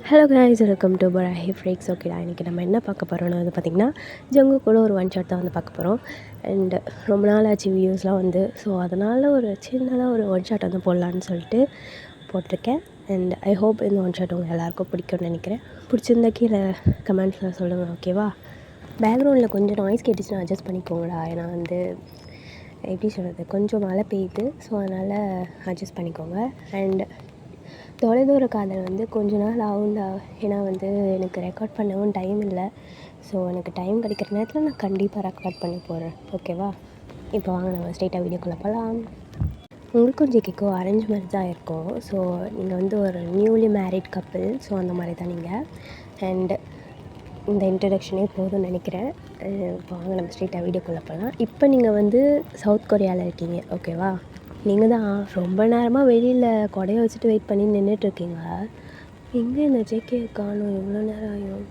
Hello guys, welcome to பராஹி freaks. ஓகேடா, இன்றைக்கி நம்ம என்ன பார்க்க போகிறோம்னு வந்து பார்த்திங்கன்னா, ஜங்கு கூட ஒரு ஒன் ஷாட் தான் வந்து பார்க்க போகிறோம். அண்ட் ரொம்ப நாள் ஆச்சு வியூஸ்லாம் வந்து, ஸோ அதனால் ஒரு சின்னதாக ஒரு ஒன் ஷாட் வந்து போடலான்னு சொல்லிட்டு போட்டிருக்கேன். அண்ட் ஐ ஹோப் இந்த ஒன் ஷாட் உங்கள் எல்லாேருக்கும் பிடிக்கும்னு நினைக்கிறேன். பிடிச்சிருந்தா கீழே கமெண்ட்ஸில் சொல்லுங்கள், ஓகேவா? பேக்ரவுண்டில் கொஞ்சம் நாய்ஸ் கேட்டுச்சுன்னா அட்ஜஸ்ட் பண்ணிக்கோங்கடா. ஏன்னா வந்து எப்படி சொல்கிறது, கொஞ்சம் மழை பெய்யுது, ஸோ அதனால் அட்ஜஸ்ட் பண்ணிக்கோங்க. அண்ட் தொலைதூர காதல் வந்து கொஞ்ச நாள் ஆகும்டா. ஏன்னா வந்து எனக்கு ரெக்கார்ட் பண்ணவும் டைம் இல்லை. ஸோ எனக்கு டைம் கிடைக்கிற நேரத்தில் நான் கண்டிப்பாக ரெக்கார்ட் பண்ணி போடுறேன், ஓகேவா? இப்போ வாங்க நம்ம ஸ்ட்ரெயிட்டாக வீடியோக்குள்ளே போகலாம். உங்களுக்கும் ஜிகேக்கும் அரேஞ்ச் மேரேஜ் தான் இருக்கும். ஸோ நீங்கள் வந்து ஒரு நியூலி மேரிட் கப்பிள், ஸோ அந்த மாதிரி தான் நீங்கள். அண்ட் இந்த இன்ட்ரடக்ஷனே போதும்னு நினைக்கிறேன். வாங்க நம்ம ஸ்ட்ரெயிட்டாக வீடியோக்குள்ளே போகலாம். இப்போ நீங்கள் வந்து சவுத் கொரியாவில் இருக்கீங்க, ஓகேவா? நீங்கள் தான் ரொம்ப நேரமாக வெளியில் கொடையை வச்சுட்டு வெயிட் பண்ணி நின்றுட்டுருக்கீங்க. எங்கே இந்த ஜேகே காணும்? எவ்வளோ நேரம் ஆகும்?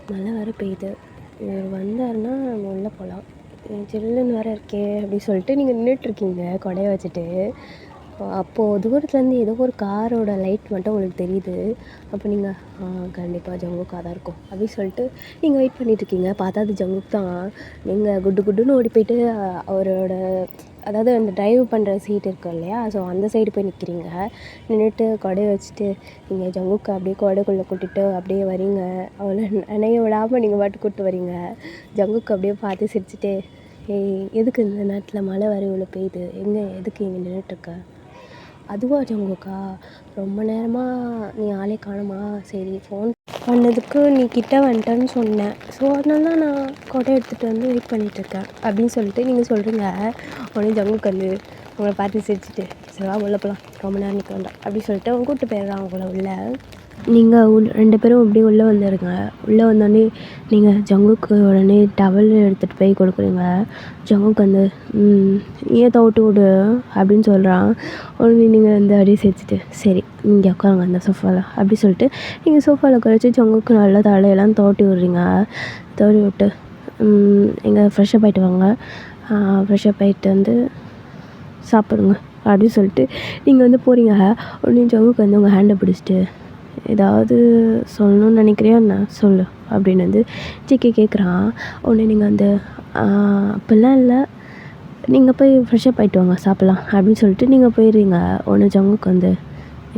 மழை வேறு பெய்யுது. இவர் வந்தாருன்னா நம்ம உள்ளே போகலாம். சில்லுன்னு வேறு இருக்கே அப்படின்னு சொல்லிட்டு நீங்கள் நின்றுட்டுருக்கீங்க கொடையை வச்சுட்டு. அப்போது தூரத்துலேருந்து ஏதோ ஒரு காரோட லைட் மட்டும் உங்களுக்கு தெரியுது. அப்போ நீங்கள் கண்டிப்பாக ஜங்குக்காக தான் இருக்கும் அப்படின்னு சொல்லிட்டு நீங்கள் வெயிட் பண்ணிகிட்ருக்கீங்க. பார்த்தா அது ஜங்குக் தான். நீங்கள் குட்டு குட்டுன்னு ஓடி போய்ட்டு அவரோட, அதாவது அந்த ட்ரைவ் பண்ணுற சீட் இருக்கும் இல்லையா, ஸோ அந்த சைடு போய் நிற்கிறீங்க. நின்றுட்டு கொடையை வச்சுட்டு நீங்கள் ஜங்குக்கை அப்படியே கொடைக்குள்ளே கூட்டிகிட்டு அப்படியே வரீங்க. அவளை நனைய விடாமல் நீங்கள் பாட்டு கூப்பிட்டு வரீங்க. ஜங்குக்கு அப்படியே பார்த்து சிரிச்சுட்டு, ஏய் எதுக்கு இந்த நேரத்தில் மழை வர இவ்வளோ பெய்யுது, எதுக்கு இங்கே நின்றுட்டுருக்க? அதுவா ஜங்குக்கா, ரொம்ப நேரமாக நீ ஆளே காணுமா? சரி, ஃபோன் பண்ணதுக்கு நீ கிட்டே வந்துட்டேன்னு சொன்னேன், ஸோ அதனால தான் நான் கொடை எடுத்துகிட்டு வந்து வெயிட் பண்ணிகிட்ருக்கேன் அப்படின்னு சொல்லிட்டு நீங்கள் சொல்கிறீங்க. உடனே ஜங்குக்கு வந்து உங்களை பார்த்து சிரிச்சுட்டு, சரிவா உள்ளே போகலாம், ரொம்ப நேரம் நிற்க வேண்டாம் அப்படின்னு சொல்லிட்டு அவங்க கூப்பிட்டு போயிடுறான் அவங்கள உள்ளே. நீங்கள் ரெண்டு பேரும் அப்படியே உள்ளே வந்துடுங்க. உள்ளே வந்தோடனே நீங்கள் ஜங்குக்கு உடனே டவல் எடுத்துகிட்டு போய் கொடுக்குறீங்க. ஜங்குக்கு வந்து ஏன் தவிட்டு விடு அப்படின்னு சொல்கிறான். உடனே நீங்கள் வந்து அப்படியே சிரிச்சிட்டு, சரி இங்கே உட்காருங்க அந்த சோஃபாவில் அப்படி சொல்லிட்டு நீங்கள் சோஃபாவில் உட்கார ஜங்குக்கு நல்லா தலையெல்லாம் தோட்டி விட்றீங்க. தோட்டி விட்டு எங்கே ஃப்ரெஷ்ஷப் ஆகிட்டு வாங்க, ஃப்ரெஷ்ஷப் ஆகிட்டு வந்து சாப்பிடுங்க அப்படின்னு சொல்லிட்டு நீங்கள் வந்து போகிறீங்க. உடனே ஜங்குக்கு வந்து உங்கள் ஹேண்டை பிடிச்சிட்டு, ஏதாவது சொல்லணும்னு நினைக்கிறியா என்ன சொல்லு அப்படின்னு வந்து ஜிகே கேட்குறான். உடனே நீங்கள் வந்து அப்படிலாம் இல்லை, நீங்கள் போய் ஃப்ரெஷ்ஷப் ஆகிட்டு வாங்க சாப்பிட்லாம் அப்படின்னு சொல்லிட்டு நீங்கள் போயிடுறீங்க. உடனே ஜங்குக்கு வந்து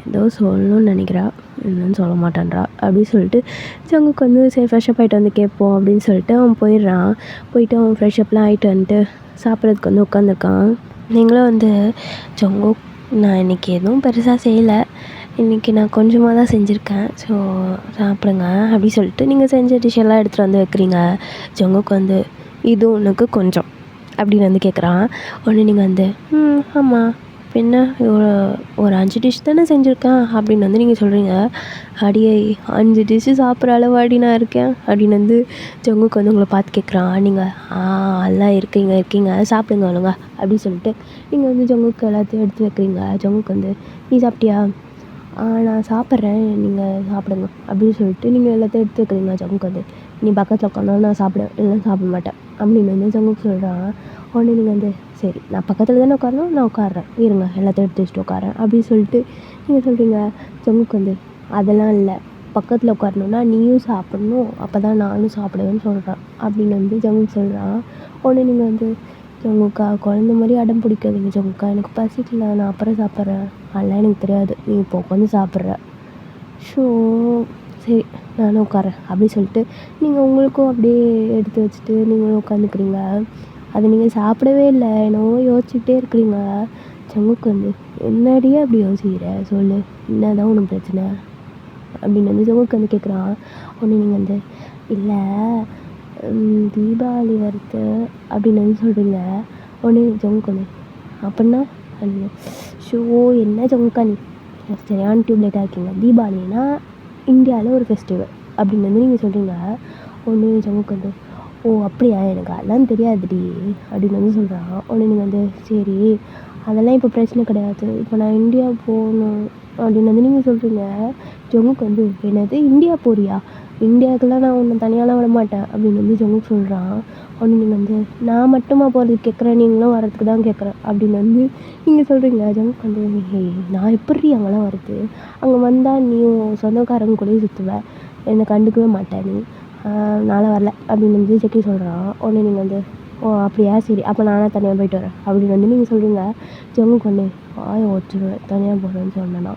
ஏதோ சொல்லணும்னு நினைக்கிறா, என்னன்னு சொல்ல மாட்டேன்றா அப்படின்னு சொல்லிட்டு ஜங்குக்கு வந்து சரி ஃப்ரெஷ்ஷப் ஆகிட்டு வந்து கேட்போம் அப்படின்னு சொல்லிட்டு அவன் போயிடுறான். போயிட்டு அவன் ஃப்ரெஷ்ஷப்லாம் ஆகிட்டு வந்துட்டு சாப்பிட்றதுக்கு வந்து உட்காந்துருக்கான். நீங்களும் வந்து ஜங்குக், நான் இன்றைக்கி எதுவும் பெருசாக செய்யலை, இன்றைக்கி நான் கொஞ்சமாக தான் செஞ்சுருக்கேன், ஸோ சாப்பிடுங்க அப்படி சொல்லிட்டு நீங்கள் செஞ்ச டிஷ்ஷெல்லாம் எடுத்துகிட்டு வந்து வைக்கிறீங்க. ஜங்குக்கு வந்து இது உனக்கு கொஞ்சம் அப்படின்னு வந்து கேட்குறான். உடனே நீங்கள் வந்து ஆமாம் பின்ன ஒரு 5 டிஷ் தானே செஞ்சுருக்கேன் அப்படின்னு வந்து நீங்கள் சொல்கிறீங்க. அடியே 5 டிஷ்ஷு சாப்பிட்ற அளவாடி நான் இருக்கேன் அப்படின்னு வந்து ஜங்குக்கு வந்து உங்களை பார்த்து கேட்குறான். நீங்கள் எல்லாம் இருக்கீங்க சாப்பிடுங்க ஒழுங்கா அப்படின்னு சொல்லிட்டு நீங்கள் வந்து ஜங்குக்கு எல்லாத்தையும் எடுத்து வைக்கிறீங்க. ஜங்குக்கு வந்து நீ சாப்பிட்டியா? நான் சாப்பிட்றேன், நீங்கள் சாப்பிடுங்க அப்படின்னு சொல்லிட்டு நீங்கள் எல்லாத்தையும் எடுத்து வைக்கிறீங்க. ஜங்குக்கு வந்து நீ பக்கத்தில் உட்காந்தாலும் நான் சாப்பிடுவேன், இல்லைன்னா சாப்பிட மாட்டேன் அப்படின்னு வந்து ஜங்குக்கு சொல்கிறான். உடனே நீங்கள் வந்து சரி நான் பக்கத்தில் தானே உட்காரணும், நான் உட்காடுறேன், இருங்க எல்லாத்தையும் எடுத்து வச்சுட்டு உட்காரேன் அப்படின்னு சொல்லிட்டு நீங்கள் சொல்கிறீங்க. ஜங்குக்கு வந்து அதெல்லாம் இல்லை, பக்கத்தில் உட்காரணுன்னா நீயும் சாப்பிட்ணும், அப்போ தான் நானும் சாப்பிடுவேன்னு சொல்கிறேன் அப்படின்னு வந்து ஜங்குக்கு சொல்கிறான். உடனே நீங்கள் வந்து ஜங்குக்கா குழந்த மாதிரி அடம் பிடிக்காதீங்க ஜங்குக்கா, எனக்கு பசிக்கல, நான் அப்புறம் சாப்பிட்றேன், அதெல்லாம் எனக்கு தெரியாது, நீ இப்போ உட்காந்து சாப்பிட்ற, ஸோ சரி நானும் உட்காரேன் அப்படின்னு சொல்லிட்டு நீங்கள் உங்களுக்கும் அப்படியே எடுத்து வச்சுட்டு நீங்களும் உட்காந்துக்கிறீங்க. அது நீங்கள் சாப்பிடவே இல்லை, என்னவோ யோசிச்சுக்கிட்டே இருக்கிறீங்க. ஜங்குக்கு வந்து என்னடியே அப்படி யோசிக்கிற சொல்லு, என்ன தான் உனக்கு பிரச்சனை அப்படின்னு வந்து ஜங்குக்கு வந்து கேட்குறான். உடனே நீங்கள் வந்து இல்லை தீபாவளி வருது அப்படின்னு வந்து சொல்கிறீங்க. உடனே ஜங்குக்கு வந்து அப்படின்னா ஷோ என்ன ஜங்குக்கா நீ சரியான டியூப்லைட்டாக இருக்கீங்க, தீபாவளினா இந்தியாவில் ஒரு ஃபெஸ்டிவல் அப்படின்னு வந்து நீங்கள் சொல்கிறீங்க. ஒன்று ஜங்குக்கு வந்து ஓ அப்படியா, எனக்கு அதெல்லாம் தெரியாதுடி அப்படின்னு வந்து சொல்கிறான். உடனே நீங்கள் வந்து சரி அதெல்லாம் இப்போ பிரச்சனை கிடையாது, இப்போ நான் இந்தியா போகணும் அப்படின்னு வந்து நீங்கள் சொல்கிறீங்க. ஜங்குக்கு வந்து என்னது இந்தியா போறியா, இந்தியாவுக்குலாம் நான் உன்னை தனியாலாம் விட மாட்டேன் அப்படின்னு வந்து ஜங்குக்கு சொல்கிறான். ஒன்று நீங்கள் வந்து நான் மட்டுமா போகிறதுக்கு கேட்குறேன், நீங்களும் வரதுக்கு தான் கேட்குறேன் அப்படின்னு வந்து நீங்கள் சொல்கிறீங்க. ஜங்குக்கு வந்து நான் எப்படி அங்கெல்லாம் வருது, அங்கே வந்தால் நீயும் சொந்தக்காரங்க கூடயும் சுற்றுவ, என்னை கண்டுக்கவே மாட்டேன் நீ, நான்லாம் வரல அப்படின்னு வந்து ஜெக்கி சொல்கிறான். ஒன்று நீங்கள் வந்து ஓ அப்படியா சரி அப்போ நானாக தனியாக போயிட்டு வரேன் அப்படின்னு வந்து நீங்கள் சொல்கிறீங்க. ஜங்குக்கு ஒன்று வச்சுருவேன் தனியாக போகிறேன்னு சொன்னேன்னா.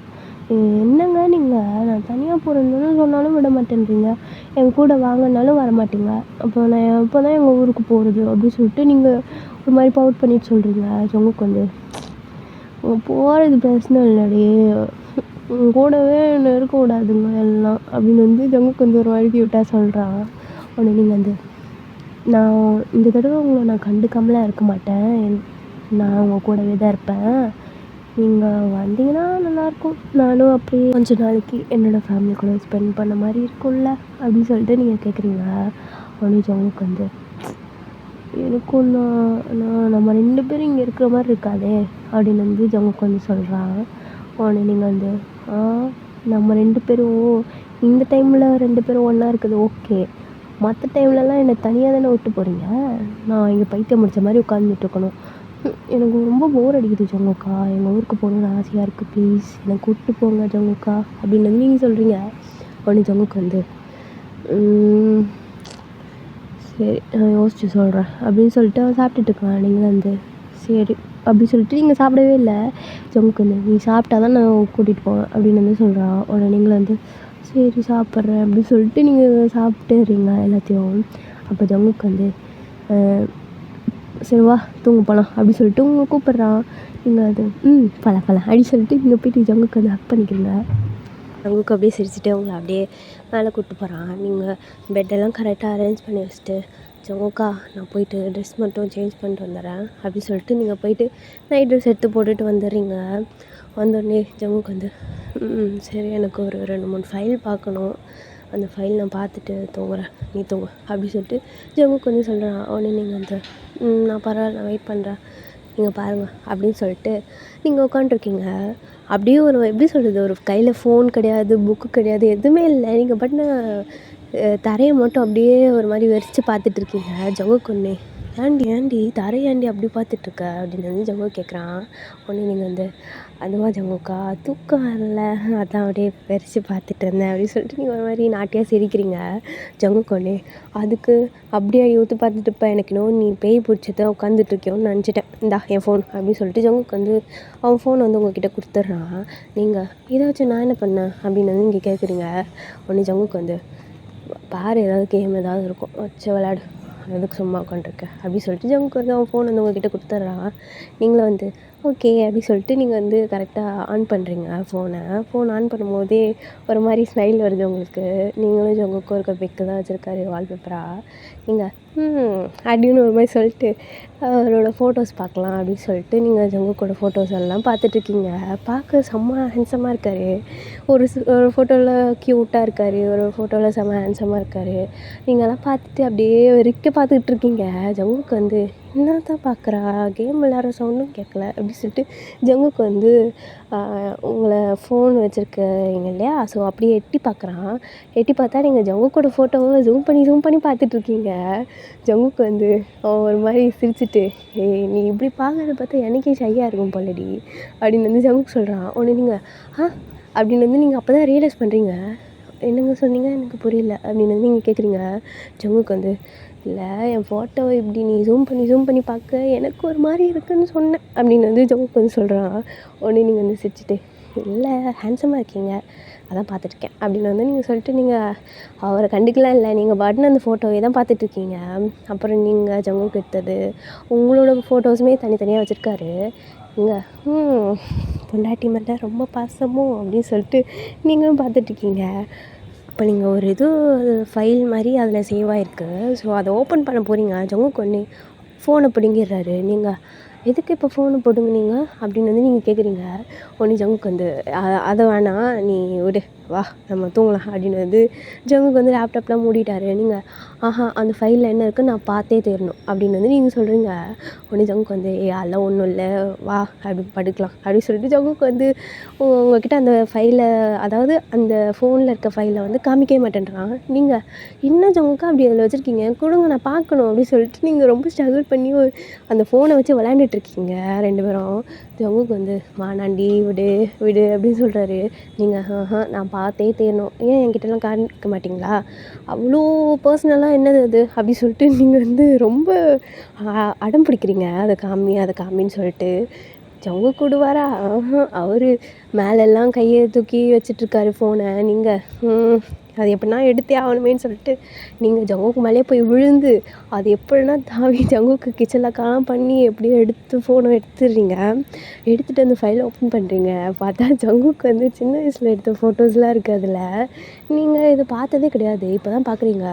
என்னங்க நீங்கள் நான் தனியாக போகிறேன்னு சொன்னாலும் விட மாட்டேன்றீங்க, என் கூட வாங்கினாலும் வர மாட்டீங்க, அப்போ நான் எப்போ தான் எங்கள் ஊருக்கு போகிறது அப்படின்னு சொல்லிட்டு நீங்கள் ஒரு மாதிரி பவுட் பண்ணிட்டு சொல்கிறீங்க. ஜங்குக்கு வந்து போகிறது பிரச்சனை இல்லடி, உன் கூடவே என்ன இருக்கக்கூடாதுங்க எல்லாம் அப்படின்னு வந்து ஜங்குக்கு வந்து ஒரு மாதிரி க்யூட்டாக சொல்கிறான். ஒன்று நீங்கள் வந்து நான் இந்த தடவை உங்களை நான் கண்டுக்காமலாம் இருக்க மாட்டேன், நான் உங்கள் கூடவே தான் இருப்பேன், நீங்கள் வந்தீங்கன்னா நல்லாயிருக்கும், நானும் அப்படியே கொஞ்ச நாளைக்கு என்னோடய ஃபேமிலி கூட ஸ்பெண்ட் பண்ண மாதிரி இருக்கும்ல அப்படின்னு சொல்லிட்டு நீங்கள் கேட்குறீங்க. உடனே ஜங்குக்கு வந்து எனக்கும் நான் நம்ம 2 பேரும் இங்கே இருக்கிற மாதிரி இருக்காதே அப்படின்னு வந்து ஜங்குக்கு வந்து சொல்கிறான். உடனே நீங்கள் வந்து நம்ம 2 பேரும் இந்த டைமில் 2 பேரும் ஒன்றா இருக்குது ஓகே, மற்ற டைம்லலாம் என்னை தனியாக தானே விட்டு போகிறீங்க, நான் இங்கே பைத்தியம் முடிச்ச மாதிரி உட்காந்துட்டு இருக்கணும், எனக்கு ரொம்ப போர் அடிக்குது ஜங்குக்கா, எங்கள் ஊருக்கு போகணுன்னு ஆசையாக இருக்குது, ப்ளீஸ் என்னை கூப்பிட்டு போங்க ஜங்குக்கா அப்படின்னு வந்து நீங்கள் சொல்கிறீங்க. உடனே ஜங்குக்கு வந்து சரி நான் யோசிச்சு சொல்கிறேன் அப்படின்னு சொல்லிட்டு அவன் சாப்பிட்டுட்டு இருக்கான். நீங்கள் வந்து சரி அப்படி சொல்லிட்டு நீங்கள் சாப்பிடவே இல்லை. ஜங்குக்கு வந்து நீ சாப்பிட்டா தான் நான் கூட்டிகிட்டு போவேன் அப்படின்னு வந்து சொல்கிறான். உடனே நீங்களும் வந்து சரி சாப்பிட்றேன் அப்படின்னு சொல்லிட்டு நீங்கள் சாப்பிட்டுறீங்க எல்லாத்தையும். அப்போ ஜங்குக்கு வந்து சரி வா தூங்க போகலாம் அப்படின்னு சொல்லிட்டு உங்களை கூப்பிட்றான். நீங்கள் அது பல அப்படின்னு சொல்லிட்டு நீங்கள் போய்ட்டு ஜங்குக்கு வந்து ஹக் பண்ணிக்கிறீங்க. ஜங்குக்கு அப்படியே சிரிச்சுட்டு அவங்கள அப்படியே மேலே கூப்பிட்டு போகிறான். நீங்கள் பெட்டெல்லாம் கரெக்டாக அரேஞ்ச் பண்ணி வச்சுட்டு ஜங்குக்கா நான் போயிட்டு ட்ரெஸ் மட்டும் சேஞ்ச் பண்ணிட்டு வந்துடுறேன் அப்படின்னு சொல்லிட்டு நீங்கள் போயிட்டு நைட் ட்ரெஸ் எடுத்து போட்டுட்டு வந்துடுறீங்க. வந்தோடனே ஜங்குக்கு வந்து சரி எனக்கு ஒரு 2-3 ஃபைல் பார்க்கணும், அந்த ஃபைல் நான் பார்த்துட்டு தூங்குறேன், நீ தூங்கு அப்படி சொல்லிட்டு ஜங்குக்கு வந்து சொல்கிறான். உடனே நீங்கள் வந்து நான் பரவாயில்ல நான் வெயிட் பண்ணுறேன், நீங்கள் பாருங்கள் அப்படின்னு சொல்லிட்டு நீங்கள் உட்காண்ட்ருக்கீங்க. அப்படியே ஒரு எப்படி சொல்கிறது, ஒரு கையில் ஃபோன் கிடையாது, புக்கு கிடையாது, எதுவுமே இல்லை, நீங்கள் பாட்டுன்னு தரையை மட்டும் அப்படியே ஒரு மாதிரி வெறிச்சு பார்த்துட்ருக்கீங்க. ஜங்குக்கு ஒன்று ஏண்டி தரையாண்டி அப்படி பார்த்துட்ருக்க அப்படின்னு வந்து ஜங்கு கேட்குறான். உடனே நீங்கள் வந்து அதுவா ஜங்குக்கா தூக்கம் வரல, அதான் அப்படியே வெறிச்சு பார்த்துட்டு இருந்தேன் அப்படின்னு சொல்லிட்டு நீங்கள் ஒரு மாதிரி நாட்டியாக சிரிக்கிறீங்க. ஜங்குக்கு ஒன்று அதுக்கு அப்படியே ஊற்றி பார்த்துட்டு இருப்பேன், எனக்கு இன்னும் நீ பேய் பிடிச்சதான் உட்காந்துட்ருக்கியோன்னு நினச்சிட்டேன், இந்தா என் ஃபோன் அப்படின்னு சொல்லிட்டு ஜங்குக்கு வந்து அவன் ஃபோன் வந்து உங்ககிட்ட கொடுத்துட்றான். நீங்கள் இதை வச்சு நான் என்ன பண்ணேன் அப்படின்னு வந்து இங்கே கேட்குறீங்க. உடனே ஜங்குக்கு வந்து பாரு ஏதாவது கேம் ஏதாவது இருக்கும் வச்சு விளையாடு, எதுக்கு சும்மா உட்காண்ட்ருக்க அப்படி சொல்லிட்டு ஜங்குக்கு வந்து அவன் ஃபோன் வந்து உங்ககிட்ட கொடுத்துட்றான். நீங்களும் வந்து ஓகே அப்படி சொல்லிட்டு நீங்கள் வந்து கரெக்டாக ஆன் பண்ணுறீங்க ஃபோன் ஆன் பண்ணும்போதே ஒரு மாதிரி ஸ்மைல் வருது உங்களுக்கு. நீங்களும் ஜங்குக்கும் இருக்க பிக்கு தான் வச்சுருக்காரு வால்பேப்பராக. நீங்கள் அப்படின்னு ஒரு மாதிரி சொல்லிட்டு அவரோட ஃபோட்டோஸ் பார்க்கலாம் அப்படின்னு சொல்லிட்டு நீங்கள் ஜங்குக்கோட ஃபோட்டோஸ் எல்லாம் பார்த்துட்ருக்கீங்க. பார்க்க செம்ம ஹேண்ட்ஸமாக இருக்கார், ஒரு ஃபோட்டோவில் க்யூட்டாக இருக்கார், ஒரு ஃபோட்டோவில் செம்ம ஹேண்ட்ஸமாக இருக்கார். நீங்கள்லாம் பார்த்துட்டு அப்படியே வரைக்கும் பார்த்துட்ருக்கீங்க. ஜங்குக்கு வந்து என்ன தான் பார்க்குறா, கேம் விளையாடுற சவுண்டும் கேட்கல அப்படின்னு சொல்லிட்டு ஜங்குக்கு வந்து உங்களை ஃபோன் வச்சுருக்கீங்க இல்லையா, ஸோ அப்படியே எட்டி பார்க்குறான். எட்டி பார்த்தா நீங்கள் ஜங்குக்கோட ஃபோட்டோவை ஜூம் பண்ணி பார்த்துட்ருக்கீங்க. ஜங்குக்கு வந்து ஒரு மாதிரி சிரிச்சுட்டு நீ இப்படி பார்க்கறத பார்த்தா எனக்கே ஷையாக இருக்கும் போலடி அப்படின்னு வந்து ஜங்குக்கு சொல்கிறான். ஒன்று நீங்கள் அப்படின்னு வந்து நீங்கள் அப்போ தான் ரியலைஸ் பண்ணுறீங்க. என்னங்க சொன்னீங்க எனக்கு புரியல அப்படின்னு வந்து நீங்கள் கேட்குறீங்க. ஜங்குக்கு வந்து இல்லை என் ஃபோட்டோவை இப்படி நீ ஜூம் பண்ணி பார்க்க எனக்கு ஒரு மாதிரி இருக்குதுன்னு சொன்னேன் அப்படின்னு வந்து ஜங்குக்கு வந்து சொல்கிறான். உடனே நீங்கள் வந்து சிரிச்சுட்டு இல்லை ஹேண்ட்ஸமாக இருக்கீங்க அதான் பார்த்துட்ருக்கேன் அப்படின்னு வந்து நீங்கள் சொல்லிட்டு நீங்கள் அவரை கண்டுக்கலாம் இல்லை, நீங்கள் பாட்டுன்னு அந்த ஃபோட்டோவே தான் பார்த்துட்ருக்கீங்க. அப்புறம் நீங்கள் ஜங்குக்கு எடுத்தது உங்களோட ஃபோட்டோஸுமே தனித்தனியாக வச்சுருக்காரு. நீங்கள் பொண்டாட்டி மேலே ரொம்ப பாசமோ அப்படின்னு சொல்லிட்டு நீங்களும் பார்த்துட்ருக்கீங்க. இப்போ நீங்கள் ஒரு ஃபைல் மாதிரி அதில் சேவ் ஆகிருக்கு, ஸோ அதை ஓப்பன் பண்ண போகிறீங்க. ஜங்குக்கு ஒன்று ஃபோனை பிடுங்கிடுறாரு. நீங்கள் எதுக்கு இப்போ ஃபோனை பிடுங்குனீங்க அப்படின்னு வந்து நீங்கள் கேட்குறீங்க. ஒன்று ஜங்குக்கு வந்து அதை வேணாம் நீ விடு வா நம்ம தூங்கலாம் அப்படின்னு வந்து ஜங்குக்கு வந்து லேப்டாப்லாம் மூடிட்டாரு. நீங்கள் அந்த ஃபைலில் என்ன இருக்குன்னு நான் பார்த்தே தீரணும் அப்படின்னு வந்து நீங்கள் சொல்கிறீங்க. உடனே ஜங்குக்கு வந்து அதெல்லாம் ஒன்றும் இல்லை, வா அப்படி படுக்கலாம் அப்படின்னு சொல்லிட்டு ஜங்குக்கு வந்து உங்ககிட்ட அந்த ஃபைலை, அதாவது அந்த ஃபோனில் இருக்க ஃபைலை வந்து காமிக்கவே மாட்டேன்றான். நீங்கள் என்ன ஜங்குக்கு அப்படி அதில் வச்சுருக்கீங்க, கொடுங்க நான் பார்க்கணும் அப்படின்னு சொல்லிட்டு நீங்கள் ரொம்ப ஸ்ட்ரகிள் பண்ணி அந்த ஃபோனை வச்சு விளையாண்டுட்ருக்கீங்க 2 பேரும். ஜங்குக்கு வந்து வேணாண்டி விடு விடு அப்படின்னு சொல்கிறாரு. நீங்கள் நான் பார்த்தே தீரணும், ஏன் என்கிட்டலாம் காமிக்க மாட்டிங்களா, அவ்வளோ பர்சனலாக என்னது அது அப்படி சொல்லிட்டு நீங்கள் வந்து ரொம்ப அடம் பிடிக்கிறீங்க, அதை காமின்னு சொல்லிட்டு. ஜங்குக்கு விடுவாரா? அவர் மேலெல்லாம் கையை தூக்கி வச்சிட்ருக்காரு ஃபோனை. நீங்கள் அது எப்படின்னா எடுத்தே ஆகணுமேன்னு சொல்லிட்டு நீங்கள் ஜங்குக்கு மேலேயே போய் விழுந்து அது எப்படின்னா தாவி ஜங்குக்கு கிச்சலாக்கெல்லாம் பண்ணி எப்படியோ எடுத்து ஃபோனை எடுத்துடுறீங்க. எடுத்துகிட்டு அந்த ஃபைலை ஓப்பன் பண்ணுறீங்க. பார்த்தா ஜங்குக்கு வந்து சின்ன வயசில் எடுத்த ஃபோட்டோஸ்லாம் இருக்குது அதில். நீங்கள் இதை பார்த்ததே கிடையாது, இப்போ தான் பார்க்குறீங்க.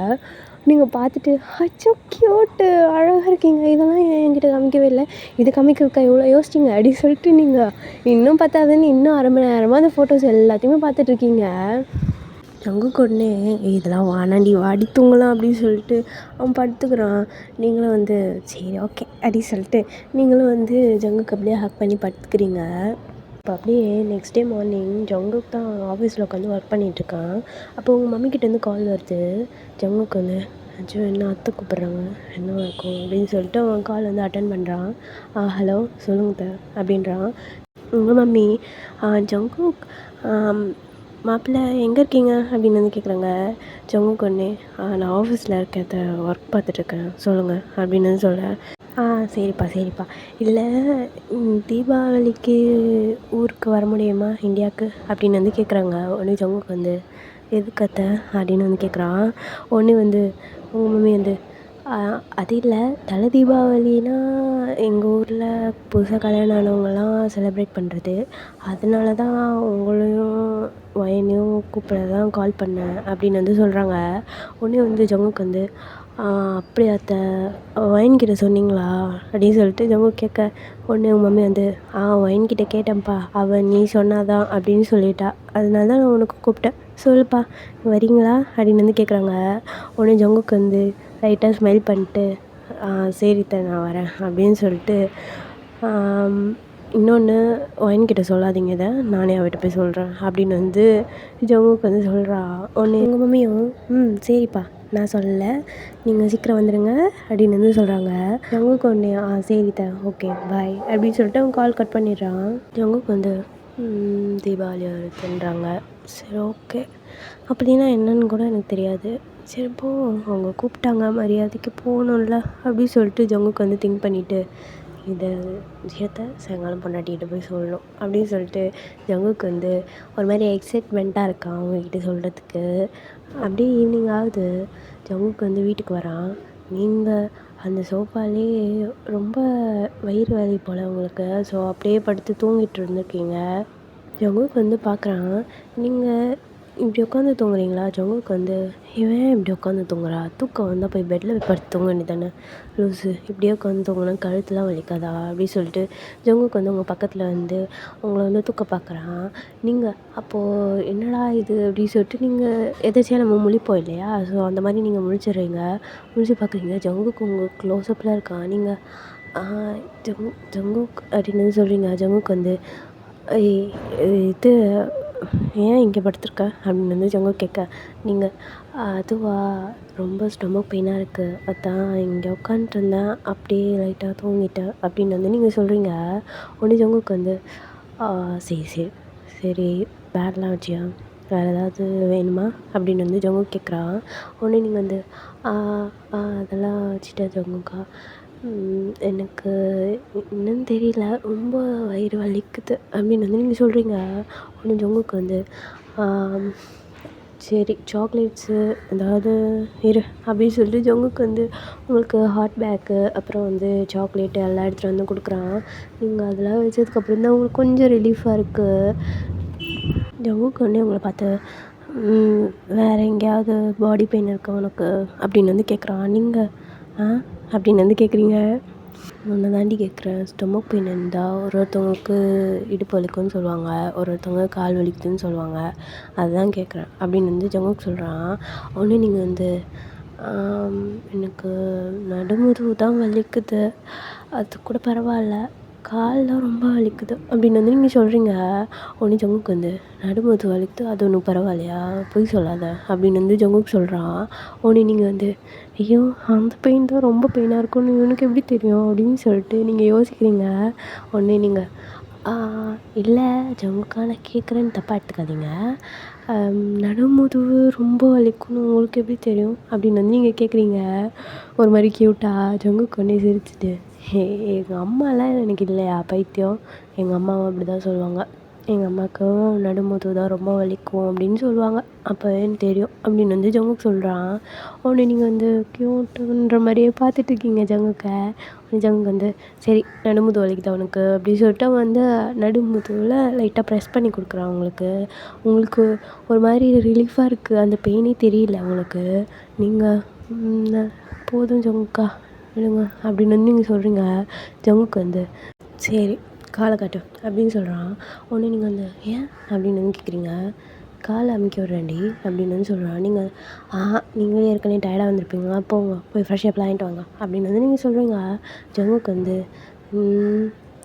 நீங்கள் பார்த்துட்டு அச்சோ க்யூட்டு அழகாக இருக்கீங்க, இதெல்லாம் என்கிட்ட காமிக்கவே இல்லை, இது காமிக்கிறதுக்கா இவ்வளோ யோசிச்சிங்க அப்படின்னு சொல்லிட்டு நீங்கள் இன்னும் பார்த்தாதுன்னு இன்னும் 1/2 மணி நேரமாக அந்த ஃபோட்டோஸ் எல்லாத்தையுமே பார்த்துட்ருக்கீங்க. ஜங்குக்கு உடனே இதெல்லாம் வானாண்டி வாடி தூங்கலாம் அப்படின்னு சொல்லிட்டு அவன் படுத்துக்கிறான். நீங்களும் வந்து சரி ஓகே அப்படின்னு சொல்லிட்டு நீங்களும் வந்து ஜங்குக்கு அப்படியே ஹக் பண்ணி படுத்துக்கிறீங்க. இப்போ அப்படியே நெக்ஸ்ட் டே மார்னிங் ஜங்குக்கு தான் ஆஃபீஸில் உட்காந்து ஒர்க் பண்ணிகிட்ருக்கான். அப்போ உங்கள் மம்மிக்கிட்டேருந்து கால் வருது. ஜங்குக்கு வந்து அச்சோ என்ன அத்தை கூப்பிட்றாங்க, என்ன இருக்கும் அப்படின்னு சொல்லிட்டு அவன் கால் வந்து அட்டன் பண்ணுறான். ஹலோ சொல்லுங்க அப்படின்றான். உங்கள் மம்மி ஜங்குக் மாப்பிள்ளை எங்கே இருக்கீங்க அப்படின்னு வந்து கேட்குறாங்க. ஜங்குக்கு ஒன்று நான் ஆஃபீஸில் இருக்கேன், ஒர்க் பார்த்துட்ருக்கேன், சொல்லுங்கள் அப்படின்னு வந்து சொல்கிறேன். சரிப்பா இல்லை தீபாவளிக்கு ஊருக்கு வர முடியுமா இந்தியாவுக்கு அப்படின்னு வந்து கேட்குறாங்க. உடனே ஜங்குக்கு வந்து எதுக்கு அத்தை அப்படின்னு வந்து கேட்குறான். உடனே வந்து உங்கள் மம்மி வந்து அது இல்லை, தலை தீபாவளினா எங்கள் ஊரில் புதுசாக கல்யாணம் ஆனவங்கலாம் செலிப்ரேட் பண்ணுறது, அதனால தான் உங்களையும் என்னையும் கூப்பிட தான் கால் பண்ணேன் அப்படின்னு வந்து சொல்கிறாங்க. உடனே வந்து ஜங்குக்கு வந்து அப்படியா அத்தை, ஒயின்கிட்ட சொன்னீங்களா அப்படின்னு சொல்லிட்டு ஜங்குக்கு கேட்க, உடனே உங்கள் மம்மி வந்து ஒயின்கிட்ட கேட்டேன்ப்பா, அவள் நீ சொன்னாதான் அப்படின்னு சொல்லிட்டா, அதனால தான் நான் உனக்கு கூப்பிட்டேன், சொல்லுப்பா வரீங்களா அப்படின்னு வந்து கேட்குறாங்க. உடனே ஜங்குக்கு வந்து லைட்டாக ஸ்மைல் பண்ணிட்டு சரி நான் வரேன் அப்படின்னு சொல்லிட்டு, இன்னொன்று ஒயின்கிட்ட சொல்லாதீங்க, இதை நானே அவகிட்ட போய் சொல்கிறேன் அப்படின்னு வந்து ஜங்குக்கு வந்து சொல்கிறா. ஒன்று எங்கள் மம்மியும் சரிப்பா நான் சொல்லலை, நீங்கள் சீக்கிரம் வந்துடுங்க அப்படின்னு வந்து சொல்கிறாங்க. ஜங்குக்கு ஒன்று சரி ஓகே பாய் அப்படின்னு சொல்லிட்டு அவங்க கால் கட் பண்ணிடுறான். ஜங்குக்கு வந்து தீபாவளி வருதுன்றாங்க. சரி ஓகே அப்படின்னா என்னன்னு கூட எனக்கு தெரியாது, சரி போ அவங்க கூப்பிட்டாங்க மரியாதைக்கு போகணும்ல அப்படின்னு சொல்லிட்டு ஜங்குக்கு வந்து திங்க் பண்ணிவிட்டு இந்த விஷயத்த சாயங்காலம் பொண்டாட்டிகிட்ட போய் சொல்லணும் அப்படின்னு சொல்லிட்டு ஜங்குக்கு வந்து ஒரு மாதிரி எக்ஸைட்மெண்ட்டாக இருக்கான் அவங்கக்கிட்ட சொல்கிறதுக்கு. அப்படியே ஈவினிங் ஆகுது. ஜங்குக்கு வந்து வீட்டுக்கு வரான். நீங்கள் அந்த சோஃபாலே ரொம்ப வயிறு வலி போல் உங்களுக்கு, ஸோ அப்படியே படுத்து தூங்கிட்டு இருந்திருக்கீங்க. ஜங்குக்கு வந்து பார்க்குறான், நீங்கள் இப்படி உட்காந்து தூங்குறீங்களா? ஜங்குக்கு வந்து இவன் இப்படி உட்காந்து தூங்குறா, தூக்கம் வந்தால் போய் பெட்டில் போய் படுத்து தூங்க வேண்டியதானே லூஸு, இப்படியே உட்காந்து தூங்கினா கழுத்துலாம் வலிக்காதா அப்படின்னு சொல்லிட்டு ஜங்குக்கு வந்து உங்கள் பக்கத்தில் வந்து உங்களை வந்து தூக்க பார்க்குறான். நீங்கள் அப்போது என்னடா இது அப்படின்னு சொல்லிட்டு நீங்கள் எதாச்சியாக நம்ம முழிப்போம் இல்லையா, ஸோ அந்த மாதிரி நீங்கள் முழிச்சிடுறீங்க. முழிச்சு பார்க்குறீங்க, ஜங்குக்கு உங்கள் க்ளோஸ்அப்பில் இருக்கான். நீங்கள் ஜங்குக் அப்படின்னு சொல்கிறீங்க. ஜங்குக்கு வந்து இது ஏன் இங்கே படுத்துருக்க அப்படின்னு வந்து ஜங்குக் கேட்க, நீங்கள் அதுவா ரொம்ப ஸ்டொமக் பெயினாக இருக்குது, அதான் இங்கே உட்காந்துருந்தேன் அப்படியே லைட்டாக தூங்கிட்டேன் அப்படின்னு வந்து நீங்கள் சொல்கிறீங்க. உடனே ஜங்குக் வந்து சரி சரி பேட்லாம் வச்சியா, வேறு ஏதாவது வேணுமா அப்படின்னு வந்து ஜங்குக் கேட்குறான். உடனே நீங்கள் வந்து அதெல்லாம் வச்சுட்டேன் ஜங்குக்கா, எனக்கு என்னன்னு தெரியல, ரொம்ப வயிறு வலிக்குது அப்படின்னு வந்து நீங்கள் சொல்கிறீங்க. உடனே ஜங்குக்கு வந்து சரி சாக்லேட்ஸு ஏதாவது இரு அப்படின்னு சொல்லிட்டு ஜங்குக்கு வந்து உங்களுக்கு ஹாட் பேக்கு அப்புறம் வந்து சாக்லேட்டு எல்லாம் எடுத்துகிட்டு வந்து கொடுக்குறான். நீங்கள் அதெல்லாம் வச்சதுக்கப்புறம் தான் உங்களுக்கு கொஞ்சம் ரிலீஃபாக இருக்குது. ஜங்குக்கு உடனே உங்களை பார்த்து வேறு எங்கேயாவது பாடி பெயின் இருக்கா உனக்கு அப்படின்னு வந்து கேட்குறான். நீங்கள் அப்படின்னு வந்து கேட்குறீங்க. ஒன்று தாண்டி கேட்குறேன். ஸ்டொமக் பெயின் இருந்தால் ஒருத்தவங்களுக்கு இடுப்பு வலிக்கும்னு சொல்லுவாங்க, ஒருத்தவங்க கால் வலிக்குதுன்னு சொல்லுவாங்க. அதுதான் கேட்குறேன் அப்படின்னு வந்து ஜங்குக் சொல்கிறான். உடனே நீங்கள் வந்து எனக்கு நடுமுதுகு தான் வலிக்குது, அது கூட பரவாயில்ல, கால் தான் ரொம்ப வலிக்குது அப்படின்னு வந்து நீங்கள் சொல்கிறீங்க. உடனே ஜங்குக் வந்து நடுமுதுகு வலிக்குது அது ஒன்றும் பரவாயில்லையா, பொய் சொல்லாத அப்படின்னு வந்து ஜங்குக் சொல்கிறான். உடனே நீங்கள் வந்து ஐயோ அந்த பெயின் தான் ரொம்ப பெயினாக இருக்கும்னு இவனுக்கு எப்படி தெரியும் அப்படின்னு சொல்லிட்டு நீங்கள் யோசிக்கிறீங்க. உடனே நீங்கள் இல்லை ஜங்குக்கா, நான் கேட்குறேன்னு தப்பாக எடுத்துக்காதீங்க, நடுமுதுகு ரொம்ப வலிக்கும்னு உங்களுக்கு எப்படி தெரியும் அப்படின்னு வந்து நீங்கள் கேட்குறீங்க. ஒரு மாதிரி க்யூட்டாக ஜங்குக் உடனே சிரிச்சிட்டு, எங்கள் அம்மாலாம் எனக்கு இல்லையா பைத்தியம், எங்கள் அம்மாவும் அப்படி தான் சொல்லுவாங்க, எங்கள் அம்மாவுக்கும் நடுமுதுகு தான் ரொம்ப வலிக்கும் அப்படின்னு சொல்லுவாங்க, அப்போ எனக்கு தெரியும் அப்படின்னு வந்து ஜங்குக் சொல்கிறான். உடனே நீங்கள் வந்து க்யூட்டுன்ற மாதிரியே பார்த்துட்ருக்கீங்க ஜங்குக்கை. ஜங்குக் வந்து சரி நடுமுதுகு வலிக்குது அவனுக்கு அப்படின்னு சொல்லிட்டு அவன் வந்து நடுமுதுகில் லைட்டாக ப்ரெஸ் பண்ணி கொடுக்குறான். உங்களுக்கு ஒரு மாதிரி ரிலீஃபாக இருக்குது, அந்த பெயினே தெரியல உங்களுக்கு. நீங்கள் போதும் ஜங்குக்கா விடுங்க அப்படின்னு வந்து நீங்கள் சொல்கிறீங்க. ஜங்குக் வந்து சரி காலை காட்டு அப்படின்னு சொல்கிறான். உடனே நீங்கள் வந்து ஏன் அப்படின்னு வந்து கேட்குறீங்க. காலை அமுக்கி விட்றேன்டி அப்படின்னு வந்து சொல்கிறான். நீங்கள் நீங்களே ஏற்கனவே டயர்டாக வந்திருப்பீங்க, போங்க போய் ஃப்ரெஷ்ஷப்லாம் ஆகிட்டு வாங்க அப்படின்னு வந்து நீங்கள் சொல்கிறீங்க. ஜங்குக் வந்து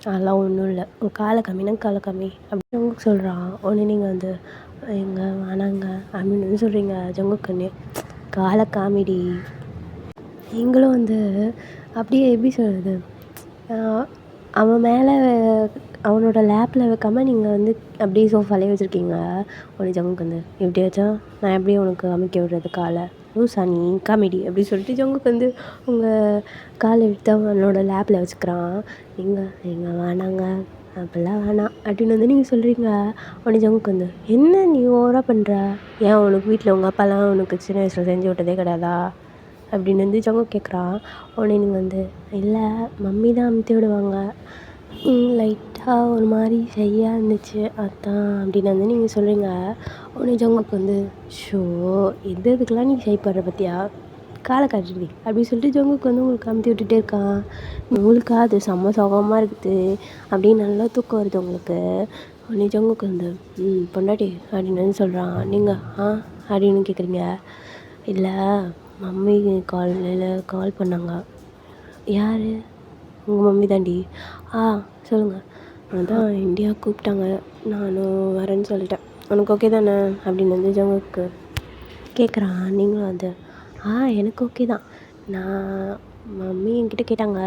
அதெல்லாம் ஒன்றும் இல்லை, உங்கள் காலை காமினா காலை காமி அப்படின்னு ஜங்குக் சொல்கிறான். உடனே நீங்கள் வந்து எங்க வேணாங்க அப்படின்னு வந்து சொல்கிறீங்க. ஜங்குக் வந்து காலை காமிடி. நீங்களும் வந்து அப்படியே எப்படி சொல்கிறது, அவன் மேலே அவனோட லேப்பில் வைக்காமல் நீங்கள் வந்து அப்படியே சோஃபாலே வச்சுருக்கீங்க. உடனே ஜங்குக் வந்து எப்படியாச்சும் நான் எப்படி உனக்கு அமுக்கி விடுறது காலை, லூசா நீ, காமெடி அப்படின்னு சொல்லிட்டு ஜங்குக் வந்து உங்கள் காலை எடுத்து அவனோட லேப்பில் வச்சுக்கிறான். நீங்கள் வேணாங்க அப்படிலாம் வேணாம் அப்படின்னு வந்து நீங்கள் சொல்கிறீங்க. உடனே ஜங்குக் வந்து என்ன நீ ஓவராக பண்ணுற, ஏன் உனக்கு வீட்டில் உங்கள் அப்பாலாம் உனக்கு சின்ன வயசில் செஞ்சு விட்டதே கிடையாதா அப்படின்னு வந்து ஜங்குக் கேட்குறான். உடனே நீங்கள் வந்து இல்லை மம்மி தான் அமுத்தி விடுவாங்க, லைட்டாக ஒரு மாதிரி ஷையாக இருந்துச்சு அதான் அப்படின்னு வந்து நீங்கள் சொல்கிறீங்க. உடனே ஜங்குக் வந்து ஷோ இதுக்கெலாம் நீ ஷை படுற பற்றியா, காலை காட்டுடி அப்படின்னு சொல்லிட்டு ஜங்குக் வந்து உங்களுக்கு அமுத்தி விட்டுட்டே இருக்கான். உங்களுக்கு அது செம்ம சுகமாக இருக்குது, அப்படியே நல்லா தூக்கம் வருது உங்களுக்கு. உடனே ஜங்குக் வந்து பொண்டாட்டி அப்படின்னு வந்து சொல்கிறான். நீங்கள் அப்படின்னு கேட்குறீங்க. இல்லை மம்மி காலையில் கால் பண்ணாங்க. யார், உங்கள் மம்மி தாண்டி. சொல்லுங்கள். அதான் இந்தியா கூப்பிட்டாங்க, நானும் வரேன்னு சொல்லிட்டேன், உனக்கு ஓகே தானே அப்படின்னு வந்து ஜங்குக்கு கேட்குறான். நீங்களும் வந்து எனக்கு ஓகே தான், நான் மம்மி என்கிட்ட கேட்டாங்க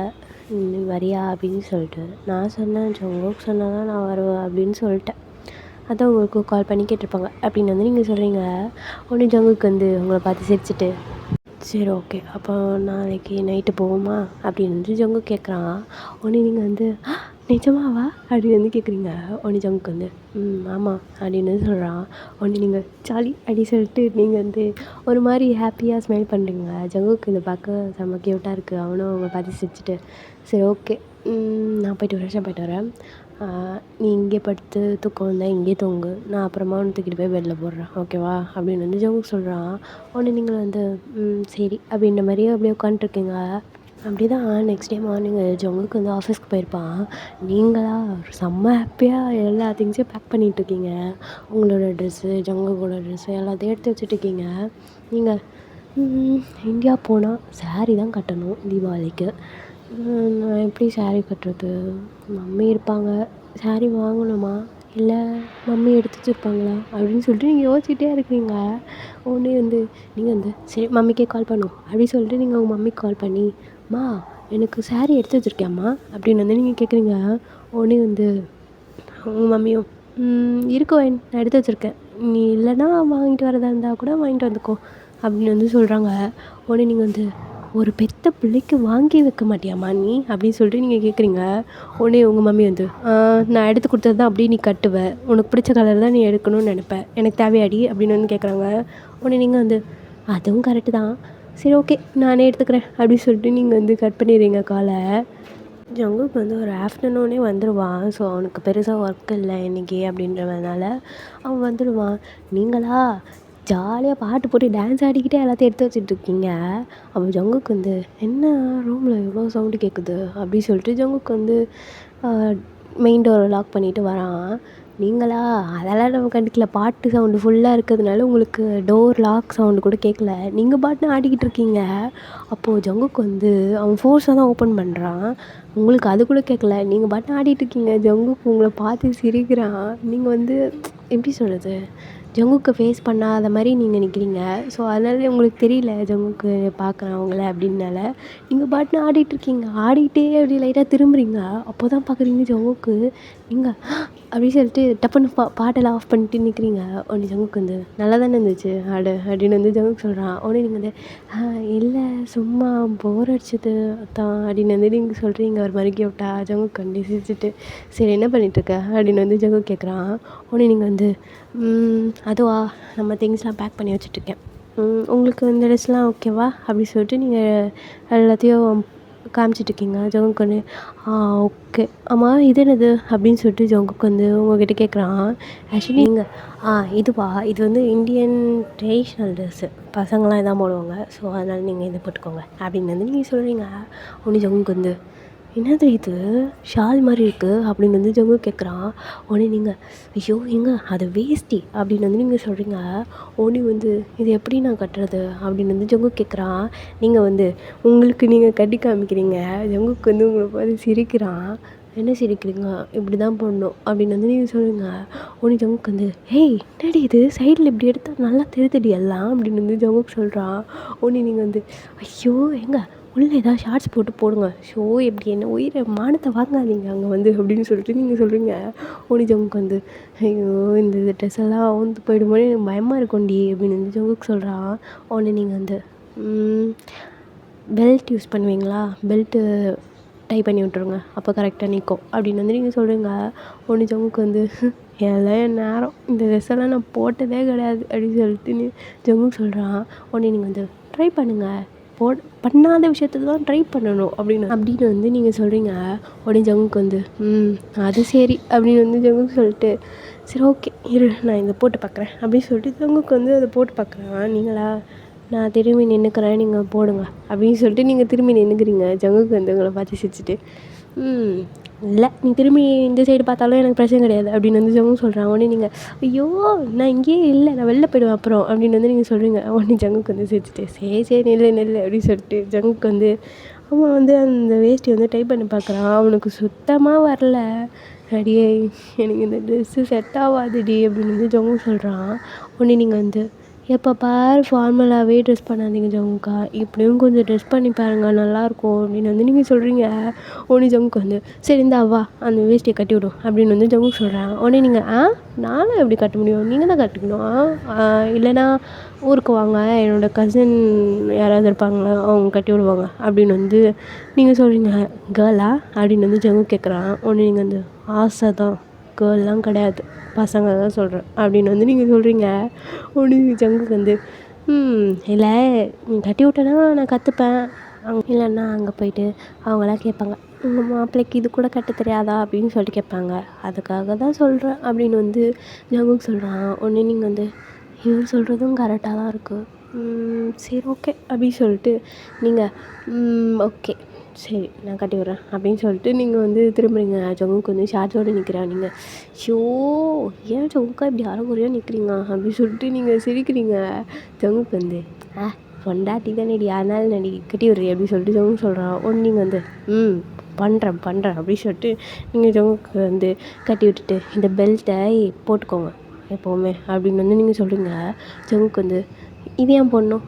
நீ வரியா அப்படின்னு சொல்லிட்டு நான் சொன்னேன், ஜங்குக் சொன்னால் தான் நான் வருவேன் அப்படின்னு சொல்லிட்டேன், அதான் உங்களுக்கு கால் பண்ணி கேட்டிருப்பாங்க அப்படின்னு வந்து நீங்கள் சொல்கிறீங்க. உடனே ஜங்குக்கு வந்து உங்களை பார்த்து சிரிச்சிட்டு சரி ஓகே அப்போ நாளைக்கு நைட்டு போவோமா அப்படின்னு வந்து ஜங்குக் கேட்குறான். உடனே நீங்கள் வந்து நிஜமாவா அப்படின்னு வந்து கேட்குறீங்க. உடனே ஜங்குக் வந்து ஆமாம் அப்படின்னு சொல்கிறான். உடனே நீங்கள் ஜாலி அப்படி சொல்லிட்டு நீங்கள் வந்து ஒரு மாதிரி ஹாப்பியாக ஸ்மைல் பண்ணுறீங்க. ஜங்குக் இதை பார்க்க செம்ம க்யூட்டாக இருக்குது. அவனும் அவங்க பார்த்து சிரிச்சிட்டு சரி ஓகே நான் போய்ட்டு ஃப்ரெஷ்ஷாக போய்ட்டு வரேன், நீ இங்கே படுத்து தூக்கம் வந்தால் இங்கேயே தூங்கு, நான் அப்புறமா ஒன்று தூக்கிட்டு போய் பெட்டில் போடுறேன் ஓகேவா அப்படின்னு வந்து ஜங்குக் சொல்கிறான். உடனே நீங்கள் வந்து சரி அப்படின்ற மாதிரியே அப்படியே உட்காந்துருக்கீங்க. அப்படி தான் நெக்ஸ்ட் டே மார்னிங் ஜங்குக் வந்து ஆஃபீஸ்க்கு போயிருப்பான். நீங்களா செம்ம ஹாப்பியாக எல்லா திங்ஸையும் பேக் பண்ணிகிட்ருக்கீங்க. உங்களோட ட்ரெஸ்ஸு, ஜங்குக்கோட ட்ரெஸ்ஸு எல்லாத்தையும் எடுத்து வச்சுட்ருக்கீங்க. நீங்கள் இந்தியா போனால் ஸாரீ தான் கட்டணும் தீபாவளிக்கு, நான் எப்படி ஸாரீ கட்டுறது, மம்மி இருப்பாங்க, ஸாரீ வாங்கணுமா இல்லை மம்மி எடுத்து வச்சுருப்பாங்களா அப்படின்னு சொல்லிட்டு நீங்கள் யோசிச்சுட்டே இருக்கீங்க. உடனே வந்து நீங்கள் வந்து சரி மம்மிக்கே கால் பண்ணும் அப்படின்னு சொல்லிட்டு நீங்கள் உங்கள் மம்மிக்கு கால் பண்ணி மா எனக்கு ஸாரீ எடுத்து வச்சுருக்கியாம்மா அப்படின்னு வந்து நீங்கள் கேட்குறீங்க. உடனே வந்து உங்கள் மம்மியும் இருக்கு நான் எடுத்து வச்சுருக்கேன், நீ இல்லைன்னா வாங்கிட்டு வரதா இருந்தால் கூட வாங்கிட்டு வந்துக்கோ அப்படின்னு வந்து சொல்கிறாங்க. உடனே நீங்கள் வந்து ஒரு பெத்த பிள்ளைக்கு வாங்கி வைக்க மாட்டியாம்மா நீ அப்படின்னு சொல்லிட்டு நீங்கள் கேட்குறீங்க. உடனே உங்கள் மம்மி வந்து நான் எடுத்து கொடுத்தது தான் அப்படியே நீ கட்டுவ, உனக்கு பிடிச்ச கலர் தான் நீ எடுக்கணும்னு நினைப்பேன், எனக்கு தேவையாடி அப்படின்னு வந்து கேட்குறாங்க. உடனே நீங்கள் வந்து அதுவும் கரெக்டு தான், சரி ஓகே நானே எடுத்துக்கிறேன் அப்படின்னு சொல்லிட்டு நீங்கள் வந்து கட் பண்ணிடுறீங்க காலை. ஜங்குக்கு வந்து ஒரு ஆஃப்டர்நூனே வந்துடுவான். ஸோ அவனுக்கு பெருசாக ஒர்க் இல்லை இன்றைக்கி அப்படின்றதுனால அவன் வந்துடுவான். நீங்களா ஜாலியாக பாட்டு போட்டு டான்ஸ் ஆடிக்கிட்டே எல்லாத்தையும் எடுத்து வச்சுட்ருக்கீங்க. அப்போ ஜங்குக்கு வந்து என்ன ரூமில் இவ்வளோ சவுண்டு கேட்குது அப்படி சொல்லிட்டு ஜங்குக்கு வந்து மெயின் டோரை லாக் பண்ணிவிட்டு வரான். நீங்களா அதெல்லாம் நம்ம கண்டுக்கல, பாட்டு சவுண்டு ஃபுல்லாக இருக்கிறதுனால உங்களுக்கு டோர் லாக் சவுண்டு கூட கேட்கல, நீங்கள் பாட்டுன்னு ஆடிக்கிட்டு இருக்கீங்க. அப்போது ஜங்குக்கு வந்து அவன் ஃபோர்ஸாக தான் ஓப்பன் பண்ணுறான், உங்களுக்கு அது கூட கேட்கல, நீங்கள் பாட்டுன்னு ஆடிட்டு இருக்கீங்க. ஜங்குக்கு உங்களை பார்த்து சிரிக்கிறான். நீங்கள் வந்து எப்படி சொல்கிறது, ஜங்குக்கு ஃபேஸ் பண்ணாத மாதிரி நீங்கள் நிற்கிறீங்க. ஸோ அதனால உங்களுக்கு தெரியல ஜங்குக்கு பார்க்குறேன் அவங்கள அப்படின்னால நீங்கள் பாட்டுன்னு ஆடிட்டுருக்கீங்க. ஆடிக்கிட்டே அப்படி லைட்டாக திரும்புறீங்க. அப்போ தான் பார்க்குறீங்க ஜங்குக்கு நீங்கள் அப்படின்னு சொல்லிட்டு டப்புன்னு பாட்டெல்லாம் ஆஃப் பண்ணிட்டு நிற்கிறீங்க. உடனே ஜங்குக்கு வந்து நல்லா தானே இருந்துச்சு ஆடு அப்படின்னு வந்து ஜங்குக்கு சொல்கிறான். உடனே நீங்கள் வந்து இல்லை சும்மா போர் அடிச்சது அதான் அப்படின்னு வந்து நீங்கள் சொல்கிறீங்க. ஒரு மாதிரி கேட்டா ஜங்குக்கு வந்து சிரிச்சிட்டு சரி என்ன பண்ணிகிட்ருக்க அப்படின்னு வந்து ஜங்குக்கு கேட்குறான். உடனே நீங்கள் வந்து அதுவா நம்ம திங்ஸ்லாம் பேக் பண்ணி வச்சுட்ருக்கேன், உங்களுக்கு இந்த ட்ரெஸ்லாம் ஓகேவா அப்படி சொல்லிட்டு நீங்கள் எல்லாத்தையும் காமிச்சிட்ருக்கீங்க. ஜங்குக்கு வந்து ஓகே ஆமாம் இது என்னது அப்படின்னு சொல்லிட்டு ஜங்குக்கு வந்து உங்கள்கிட்ட கேட்குறான். ஆக்சுவலி நீங்கள் இதுவா இது வந்து இந்தியன் ட்ரெடிஷ்னல் ட்ரெஸ்ஸு, பசங்களாம் இதான் போடுவாங்க, ஸோ அதனால் நீங்கள் இதை போட்டுக்கோங்க அப்படின்னு வந்து நீங்கள் சொல்கிறீங்க. ஒன்று ஜங்குக்கு வந்து என்னது இது ஷால் மாதிரி இருக்குது அப்படின்னு வந்து ஜங்கு கேட்குறான். உடனே நீங்கள் ஐயோ எங்க அது வேஷ்டி அப்படின்னு வந்து நீங்கள் சொல்கிறீங்க. உடனே வந்து இது எப்படி நான் கட்டுறது அப்படின்னு வந்து ஜங்கு கேட்குறான். நீங்கள் வந்து உங்களுக்கு நீங்கள் கட்டி காமிக்கிறீங்க. ஜங்குக்கு வந்து உங்களை பார்த்து சிரிக்கிறான். என்ன சிரிக்கிறீங்க, இப்படி தான் போடணும் அப்படின்னு வந்து நீங்கள் சொல்லுங்க. உடனே ஜங்குக்கு வந்து ஹேய் என்னடி இது சைடில் இப்படி எடுத்தால் நல்லா தெரியுதுடி எல்லாம் அப்படின்னு வந்து ஜங்குக்கு சொல்கிறான். உடனே நீங்கள் வந்து ஐயோ எங்க உள்ளே ஏதாவது ஷார்ட்ஸ் போட்டு போடுங்க, ஷோ எப்படி என்ன உயிரை மானத்தை வாங்காதீங்க அங்கே வந்து அப்படின்னு சொல்லிட்டு நீங்கள் சொல்கிறீங்க. உடனே ஜங்குக்கு வந்து ஐயோ இந்த ட்ரெஸ் எல்லாம் வந்து போயிடும்போது எனக்கு பயமாக இருக்கும்டி அப்படின்னு வந்து ஜங்குக்கு சொல்கிறான். உடனே நீங்கள் வந்து பெல்ட் யூஸ் பண்ணுவீங்களா, பெல்ட்டு டை பண்ணி விட்ருங்க அப்போ கரெக்டாக நிற்கும் அப்படின்னு வந்து நீங்கள் சொல்கிறீங்க. உடனே ஜங்குக்கு வந்து எல்லாம் என் நேரம், இந்த ட்ரெஸ்ஸெல்லாம் நான் போட்டதே கிடையாது அப்படின்னு சொல்லிட்டு ஜங்குக்கு சொல்கிறான். உடனே நீங்கள் வந்து ட்ரை பண்ணுங்கள், பண்ணாத விஷயத்துக்கு தான் ட்ரை பண்ணணும் அப்படின்னு வந்து நீங்கள் சொல்கிறீங்க. உடனே ஜங்குக்கு வந்து அது சரி அப்படின்னு வந்து ஜங்குக்கு சொல்லிட்டு சரி ஓகே இரு நான் இதை போட்டு பார்க்குறேன் அப்படின்னு சொல்லிட்டு ஜங்குக்கு வந்து அதை போட்டு பார்க்குறேன். நீங்களா நான் திரும்பி நின்றுக்கிறேன் நீங்கள் போடுங்க அப்படின்னு சொல்லிட்டு நீங்கள் திரும்பி நின்றுக்கிறீங்க. ஜங்குக்கு வந்து உங்களை பார்த்து சிரிச்சிட்டு இல்லை நீ திரும்பி இந்த சைடு பார்த்தாலும் எனக்கு பிரச்சனை கிடையாது அப்படின்னு வந்து ஜங்கு சொல்கிறான். உடனே நீங்கள் ஐயோ நான் இங்கேயே இல்லை நான் வெளில போய்டுவேன் அப்புறம் அப்படின்னு வந்து நீங்கள் சொல்கிறீங்க. உடனே ஜங்குக்கு வந்து சிரிச்சிட்டு சரி நெல் அப்படின்னு சொல்லிட்டு ஜங்குக்கு வந்து அவன் வந்து அந்த வேஷ்டி வந்து ட்ரை பண்ணி பார்க்குறான். அவனுக்கு சுத்தமாக வரல. அடியே எனக்கு இந்த ட்ரெஸ்ஸு செட் ஆகாதுடி அப்படின்னு வந்து ஜங்கு சொல்கிறான். உடனே நீங்கள் வந்து எப்போ பாரு ஃபார்மலாகவே ட்ரெஸ் பண்ணாதீங்க ஜங்குக்கா, இப்படியும் கொஞ்சம் ட்ரெஸ் பண்ணி பாருங்கள் நல்லாயிருக்கும் அப்படின்னு வந்து நீங்கள் சொல்கிறீங்க. உடனே ஜங்குக்கு வந்து சரி இந்தா வா அந்த வேஷ்டியை கட்டி விடும் அப்படின்னு வந்து ஜங்குக்கு சொல்கிறேன். உடனே நீங்கள் நானும் எப்படி கட்ட முடியும், நீங்கள் தான் கட்டிக்கணும், இல்லைனா ஊருக்கு வாங்க என்னோடய கசின் யாராவது இருப்பாங்களா அவங்க கட்டி விடுவாங்க அப்படின்னு வந்து நீங்கள் சொல்கிறீங்க. கேர்ளா அப்படின்னு வந்து ஜங்கு கேட்குறான். உடனே நீங்கள் வந்து ஆசை தான், கேர்ள்லாம் கிடையாது பசங்க தான் சொல்கிறேன் அப்படின்னு வந்து நீங்கள் சொல்கிறீங்க. உடனே ஜங்குக்கு வந்து இல்லை நீ கட்டி விட்டனா நான் கற்றுப்பேன், இல்லைன்னா அங்கே போயிட்டு அவங்களாம் கேட்பாங்க உங்கள் மாப்பிள்ளைக்கு இது கூட கட்ட தெரியாதா அப்படின்னு சொல்லிட்டு கேட்பாங்க, அதுக்காக தான் சொல்கிறேன் அப்படின்னு வந்து ஜங்குக்கு சொல்கிறான். உடனே நீங்கள் வந்து இவர் சொல்கிறதும் கரெக்டாக தான் இருக்குது, சரி ஓகே அப்படின்னு சொல்லிட்டு நீங்கள் ஓகே சரி நான் கட்டி விட்றேன் அப்படின்னு சொல்லிட்டு நீங்கள் வந்து திரும்புறீங்க. ஜங்குக்கு வந்து ஷார்ட்ஸோடு நிற்கிறா. நீங்கள் ஷோ ஏன் ஜங்குக்கா இப்படி அரைக்குறையாக நிற்கிறீங்க அப்படின்னு சொல்லிட்டு நீங்கள் சிரிக்கிறீங்க. ஜங்குக்கு வந்து பொண்டாட்டி தானேடி அதனால நடி கட்டி விட்றி அப்படின்னு சொல்லிட்டு ஜங்கு சொல்கிறான். ஒன்று நீங்கள் வந்து பண்ணுறேன் அப்படின்னு சொல்லிட்டு நீங்கள் ஜங்குக்கு வந்து கட்டி விட்டுட்டு இந்த பெல்ட்டை போட்டுக்கோங்க எப்போவுமே அப்படின்னு வந்து நீங்கள் சொல்கிறீங்க. ஜங்குக்கு வந்து இது ஏன் போடணும்,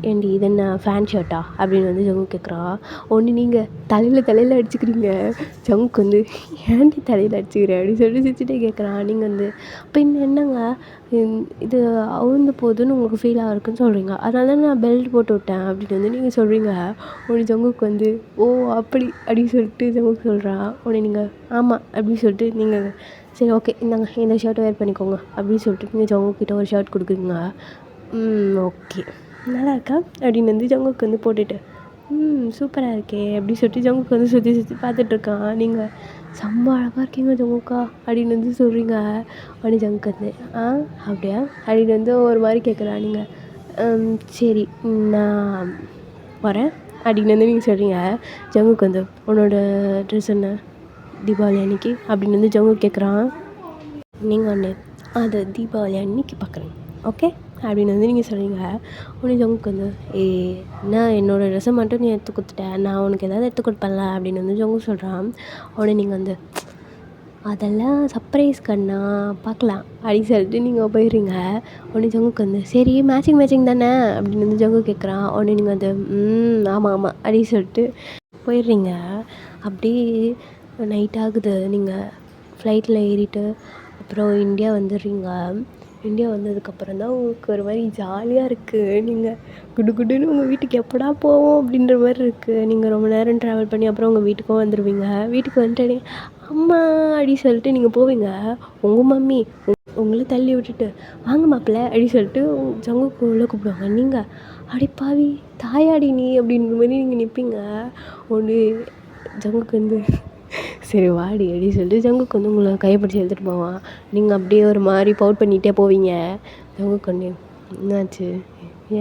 ஏண்டி இது என்ன ஃபேன் ஷர்ட்டா அப்படின்னு வந்து ஜங்கு கேட்குறா. ஒன்று நீங்கள் தலையில் அடிச்சுக்கிறீங்க. ஜங்குக்கு வந்து ஏன்டி தலையில் அடிச்சுக்கிறேன் அப்படின்னு சொல்லிட்டு சிரிச்சுட்டே கேட்குறான். நீங்கள் வந்து அப்போ இன்னும் என்னங்க இது அவுழ்ந்த போதுன்னு உங்களுக்கு ஃபீலாக இருக்குன்னு சொல்கிறீங்க, அதனால தான் நான் பெல்ட் போட்டு விட்டேன் அப்படின்னு வந்து நீங்கள் சொல்கிறீங்க. உடனே ஜங்குக்கு வந்து ஓ அப்படி அப்படின்னு சொல்லிட்டு ஜங்குக்கு சொல்கிறான். உடனே நீங்கள் ஆமாம் அப்படின்னு சொல்லிட்டு நீங்கள் சரி ஓகே இந்தாங்க இந்த ஷர்ட்டை வேர் பண்ணிக்கோங்க அப்படின்னு சொல்லிட்டு நீங்கள் ஜங்குக்கிட்ட ஒரு ஷர்ட் கொடுக்குறீங்க. ஓகே நல்லா இருக்கா அப்படின்னு வந்து ஜங்குக்கு வந்து போட்டுட்டு சூப்பராக இருக்கே அப்படி சொல்லிட்டு ஜங்குக்கு வந்து சுற்றி சுற்றி பார்த்துட்ருக்கான். நீங்கள் செம்ம அழகாக இருக்கீங்க ஜங்குக்கா அப்படின்னு வந்து சொல்கிறீங்க. உடனே ஜங்குக்கு வந்து அப்படியா அப்படின்னு வந்து ஒரு மாதிரி கேட்குறா. நீங்கள் சரி நான் வரேன் அப்படின்னு வந்து நீங்கள் சொல்கிறீங்க. ஜங்குக்கு வந்து உன்னோட ட்ரெஸ் என்ன தீபாவளி அன்னைக்கு அப்படின்னு வந்து ஜங்கு கேட்குறான். நீங்கள் ஒன்று அது தீபாவளி அன்னைக்கு பார்க்குறேன் ஓகே அப்படின்னு வந்து நீங்கள் சொல்கிறீங்க. உடனே ஜங்குக்கு வந்து என்ன என்னோடய ட்ரெஸ்ஸை மட்டும் நீ எடுத்து கொடுத்துட்டேன், நான் உனக்கு எதாவது எடுத்து கொடுப்பேன்ல அப்படின்னு வந்து ஜங்கு சொல்கிறான். உடனே நீங்கள் வந்து அதெல்லாம் சர்ப்ரைஸ் கண்ணா பார்க்கலாம் அப்படின்னு சொல்லிட்டு நீங்கள் போயிடுறீங்க. உடனே ஜங்குக்கு வந்து சரி மேட்சிங் தானே அப்படின்னு வந்து ஜங்கு கேட்குறான். உடனே நீங்கள் வந்து ஆமாம் அப்படின்னு சொல்லிட்டு போயிடுறீங்க. அப்படியே நைட் ஆகுது. நீங்கள் ஃப்ளைட்டில் ஏறிட்டு அப்புறம் இந்தியா வந்துடுறீங்க. இந்தியா வந்ததுக்கப்புறம் தான் உங்களுக்கு ஒரு மாதிரி ஜாலியாக இருக்குது. நீங்கள் குடுன்னு உங்கள் வீட்டுக்கு எப்படா போவோம் அப்படின்ற மாதிரி இருக்குது. நீங்கள் ரொம்ப நேரம் ட்ராவல் பண்ணி அப்புறம் உங்கள் வீட்டுக்கும் வந்துடுவீங்க. வீட்டுக்கு வந்துட்டு அம்மா அப்படின்னு சொல்லிட்டு நீங்கள் போவீங்க. உங்கள் மம்மி உங்களை தள்ளி விட்டுட்டு வாங்க மாப்பிள்ளை அப்படின்னு சொல்லிட்டு ஜங்குக்கு உள்ளே கூப்பிடுவாங்க. நீங்கள் அடி பாவி தாயாடி நீ அப்படின்ற மாதிரி நீங்கள் நிற்பீங்க. ஒன்று ஜங்குக்கு வந்து சரி வாடி அப்படின்னு சொல்லிட்டு ஜங்குக்கு வந்து உங்களை கைப்பிடிச்சி எடுத்துகிட்டு போவான். நீங்கள் அப்படியே ஒரு மாதிரி பவுட் பண்ணிகிட்டே போவீங்க. ஜங்குக்கு ஒன்று என்னாச்சு,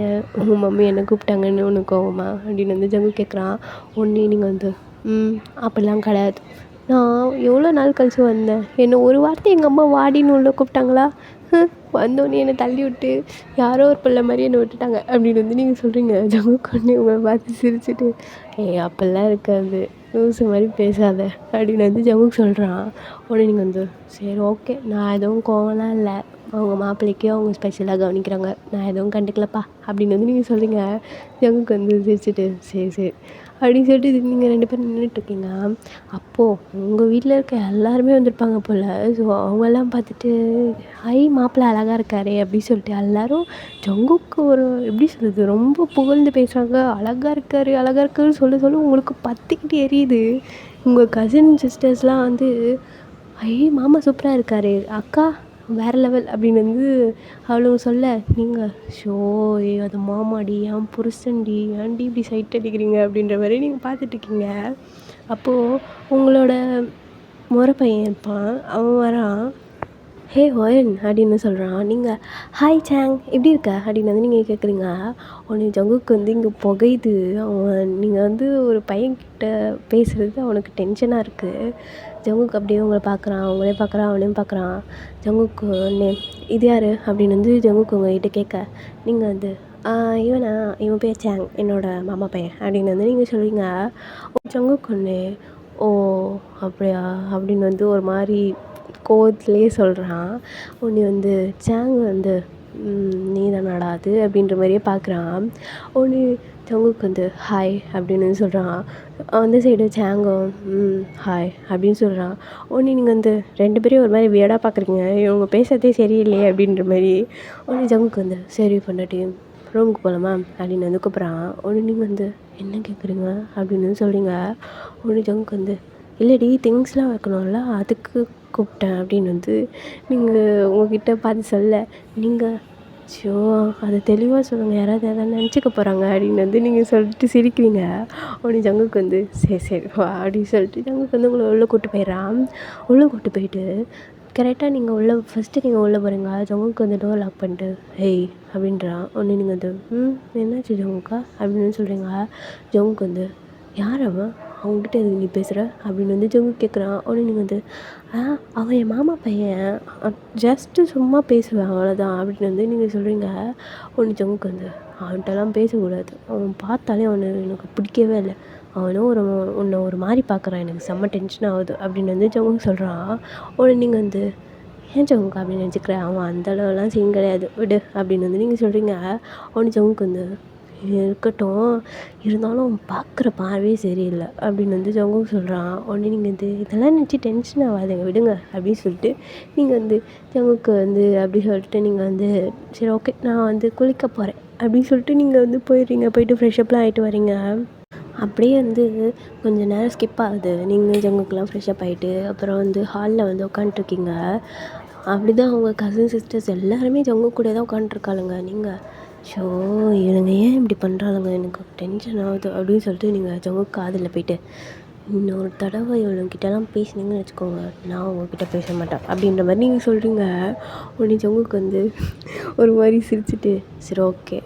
ஏன் உங்கள் மம்மி என்ன கூப்பிட்டாங்கன்னு உனக்கு கோவமா அப்படின்னு வந்து ஜங்கு கேட்குறான். ஒன்று நீங்கள் வந்து அப்படிலாம் கிடையாது, நான் எவ்வளோ நாள் கழிச்சு வந்தேன், என்னை ஒரு வார்த்தை எங்கள் அம்மா வாடின்னு உள்ள கூப்பிட்டாங்களா, வந்தோடனே என்னை தள்ளி விட்டு யாரோ ஒரு பிள்ளை மாதிரி என்னை விட்டுட்டாங்க அப்படின்னு வந்து நீங்கள் சொல்கிறீங்க. ஜங்குக்கு ஒன்று உங்களை பார்த்து சிரிச்சுட்டு அப்படிலாம் இருக்காது, லூசு மாதிரி பேசாத அப்படின்னு வந்து ஜங்குக்கு சொல்கிறான். உடனே நீங்கள் வந்து சரி ஓகே, நான் எதுவும் கோவம்லாம் இல்லை, அவங்க மாப்பிள்ளைக்கே அவங்க ஸ்பெஷலாக கவனிக்கிறாங்க, நான் எதுவும் கண்டுக்கலப்பா அப்படின்னு வந்து நீங்கள் சொல்கிறீங்க. ஜங்குக்கு வந்து சிரிச்சுட்டு சரி அப்படின்னு சொல்லிட்டு நீங்கள் 2 பேரும் நின்றுட்டுருக்கீங்க. அப்போது உங்கள் வீட்டில் இருக்க எல்லாருமே வந்திருப்பாங்க போல். ஸோ அவங்கெல்லாம் பார்த்துட்டு மாப்பிள்ளை அழகாக இருக்காரே அப்படி சொல்லிட்டு எல்லோரும் ஜங்குக்கு ஒரு எப்படி சொல்கிறது ரொம்ப புகழ்ந்து பேசுகிறாங்க. அழகாக இருக்காருன்னு சொல்ல உங்களுக்கு பற்றிக்கிட்டு எரியுது. உங்கள் கசின் சிஸ்டர்ஸ்லாம் வந்து மாமா சூப்பராக இருக்கார், அக்கா வேறு லெவல் அப்படின்னு வந்து அவளுங்க சொல்ல, நீங்கள் அது மாமாடி என் புருஷன்டி, ஏன்டி இப்படி சைட் அடிக்கிறீங்க அப்படின்ற மாதிரி நீங்கள் பார்த்துட்ருக்கீங்க. அப்போது உங்களோட முறை பையன் இருப்பான், அவன் வரான். ஹே ஒயன் அப்படின்னு சொல்கிறான். நீங்கள் ஹாய் சாங் எப்படி இருக்க அப்படின்னு வந்து நீங்கள் கேட்குறீங்க. உடனே ஜங்குக்கு வந்து இங்கே புகையுது. நீங்கள் வந்து ஒரு பையன்கிட்ட பேசுகிறது அவனுக்கு டென்ஷனாக இருக்குது. ஜங்குக்கு அப்படியே உங்களை பார்க்குறான், அவங்களே பார்க்குறான், அவனையும் பார்க்குறான். ஜங்குக்கு ஒன்று இது யார் அப்படின்னு வந்து ஜங்குக்கு உங்கள்கிட்ட கேட்க, நீங்கள் வந்து இவன் பேர் சாங், என்னோடய மாமா பையன் அப்படின்னு வந்து நீங்கள் சொல்லுவீங்க. ஜங்குக்கு ஒன்று ஓ அப்படியா அப்படின்னு வந்து ஒரு மாதிரி கோவத்துலேயே சொல்கிறான். உடனே வந்து சாங் வந்து நீ தானடா அது அப்படின்ற மாதிரியே பார்க்குறான். உடனே ஜங்குக்கு வந்து ஹாய் அப்படின்னு சொல்கிறான். அந்த சைடு சாங்கும் ஹாய் அப்படின்னு சொல்கிறான். உடனே நீங்கள் வந்து 2 பேரையும் ஒரு மாதிரி வியடாக பார்க்குறீங்க, இவங்க பேசுகிறதே சரியில்லையே அப்படின்ற மாதிரி. உடனே ஜங்குக்கு வந்து சரி பொண்டாட்டி ரூமுக்கு போகலாமா அப்படின்னு வந்து கூப்பிட்றான். உடனே நீங்கள் வந்து என்ன கேட்குறீங்க அப்படின்னு சொல்கிறீங்க. உடனே ஜங்குக்கு வந்து இல்லைடி திங்ஸ்லாம் வைக்கணும்ல அதுக்கு கூப்பிட்டேன் அப்படின்னு வந்து நீங்கள் உங்கள்கிட்ட பார்த்து சொல்ல, நீங்கள் அதை தெளிவாக சொல்லுங்கள், யாராவது எதாவது நினச்சிக்க போகிறாங்க அப்படின்னு வந்து நீங்கள் சொல்லிட்டு சிரிக்கிறீங்க. உடனே ஜங்குக்கு வந்து சரி வா அப்படின்னு சொல்லிட்டு ஜங்குக்கு வந்து உங்களை உள்ளே கூப்பிட்டு போயிடுறான். உள்ளே கூப்பிட்டு போயிட்டு கரெக்டாக நீங்கள் ஃபஸ்ட்டு நீங்கள் உள்ளே போகிறீங்க. ஜங்குக்கு வந்து டோர் லாக் பண்ணிட்டு அப்படின்றான். உடனே நீங்கள் வந்து என்னாச்சு ஜங்குக்கா அப்படின்னு சொல்கிறீங்க. ஜங்குக்கு வந்து யார் அவங்ககிட்ட எதுக்கு நீ பேசுகிற அப்படின்னு வந்து ஜங்கு கேட்குறான். உடனே நீங்கள் வந்து அவன் என் மாமா பையன், ஜஸ்ட்டு சும்மா பேசுவேன் அவ்வளோதான் அப்படின்னு வந்து நீங்கள் சொல்கிறீங்க. உடனே ஜங்குக்கு வந்து அவன்கிட்டலாம் பேசக்கூடாது, அவன் பார்த்தாலே எனக்கு பிடிக்கவே இல்லை, அவனும் உன்னை ஒரு மாதிரி பார்க்குறான், எனக்கு செம்ம டென்ஷன் ஆகுது அப்படின்னு வந்து ஜங்குக்கு சொல்கிறான். உடனே நீங்கள் வந்து ஏன் ஜங்குக்கு அப்படின்னு நினச்சிக்கிறேன், அவன் அந்தளவுலாம் சீன் கிடையாது விடு அப்படின்னு வந்து நீங்கள் சொல்கிறீங்க. உடனே ஜங்குக்கு வந்து இருக்கட்டும், இருந்தாலும் பார்க்குற பார்வையே சரியில்லை அப்படின்னு வந்து ஜங்குக்கு சொல்கிறான். உடனே நீங்கள் வந்து இதெல்லாம் நினச்சி டென்ஷன் ஆகாதீங்க விடுங்க அப்படின்னு சொல்லிட்டு நீங்கள் வந்து ஜங்குக்கு வந்து அப்படி சொல்லிட்டு நீங்கள் வந்து சரி ஓகே நான் வந்து குளிக்க போகிறேன் அப்படின்னு சொல்லிட்டு நீங்கள் வந்து போயிட்டு ஃப்ரெஷ்அப்லாம் ஆகிட்டு வரீங்க. அப்படியே வந்து கொஞ்சம் நேரம் ஸ்கிப் ஆகுது. நீங்கள் ஜங்குக்கெலாம் ஃப்ரெஷ்அப் ஆகிட்டு அப்புறம் வந்து ஹாலில் வந்து உட்காந்துட்ருக்கீங்க. அப்படி தான் அவங்க கசின் சிஸ்டர்ஸ் எல்லாருமே ஜங்கு கூட தான் உட்காந்துட்ருக்காளுங்க. நீங்கள் இவனுங்க ஏன் இப்படி பண்ணுறாளுங்க எனக்கு டென்ஷன் ஆகுது அப்படின்னு சொல்லிட்டு நீங்கள் ஜங்குக்கு காதில் போயிட்டு, இன்னொரு தடவை இவளுங்கிட்டலாம் பேசுனீங்கன்னு வச்சுக்கோங்க, நான் உங்ககிட்ட பேச மாட்டேன் அப்படின்ற மாதிரி நீங்கள் சொல்கிறீங்க. உடனே ஜங்குக்கு வந்து ஒரு மாதிரி சிரிச்சுட்டு, சரி ஓகே,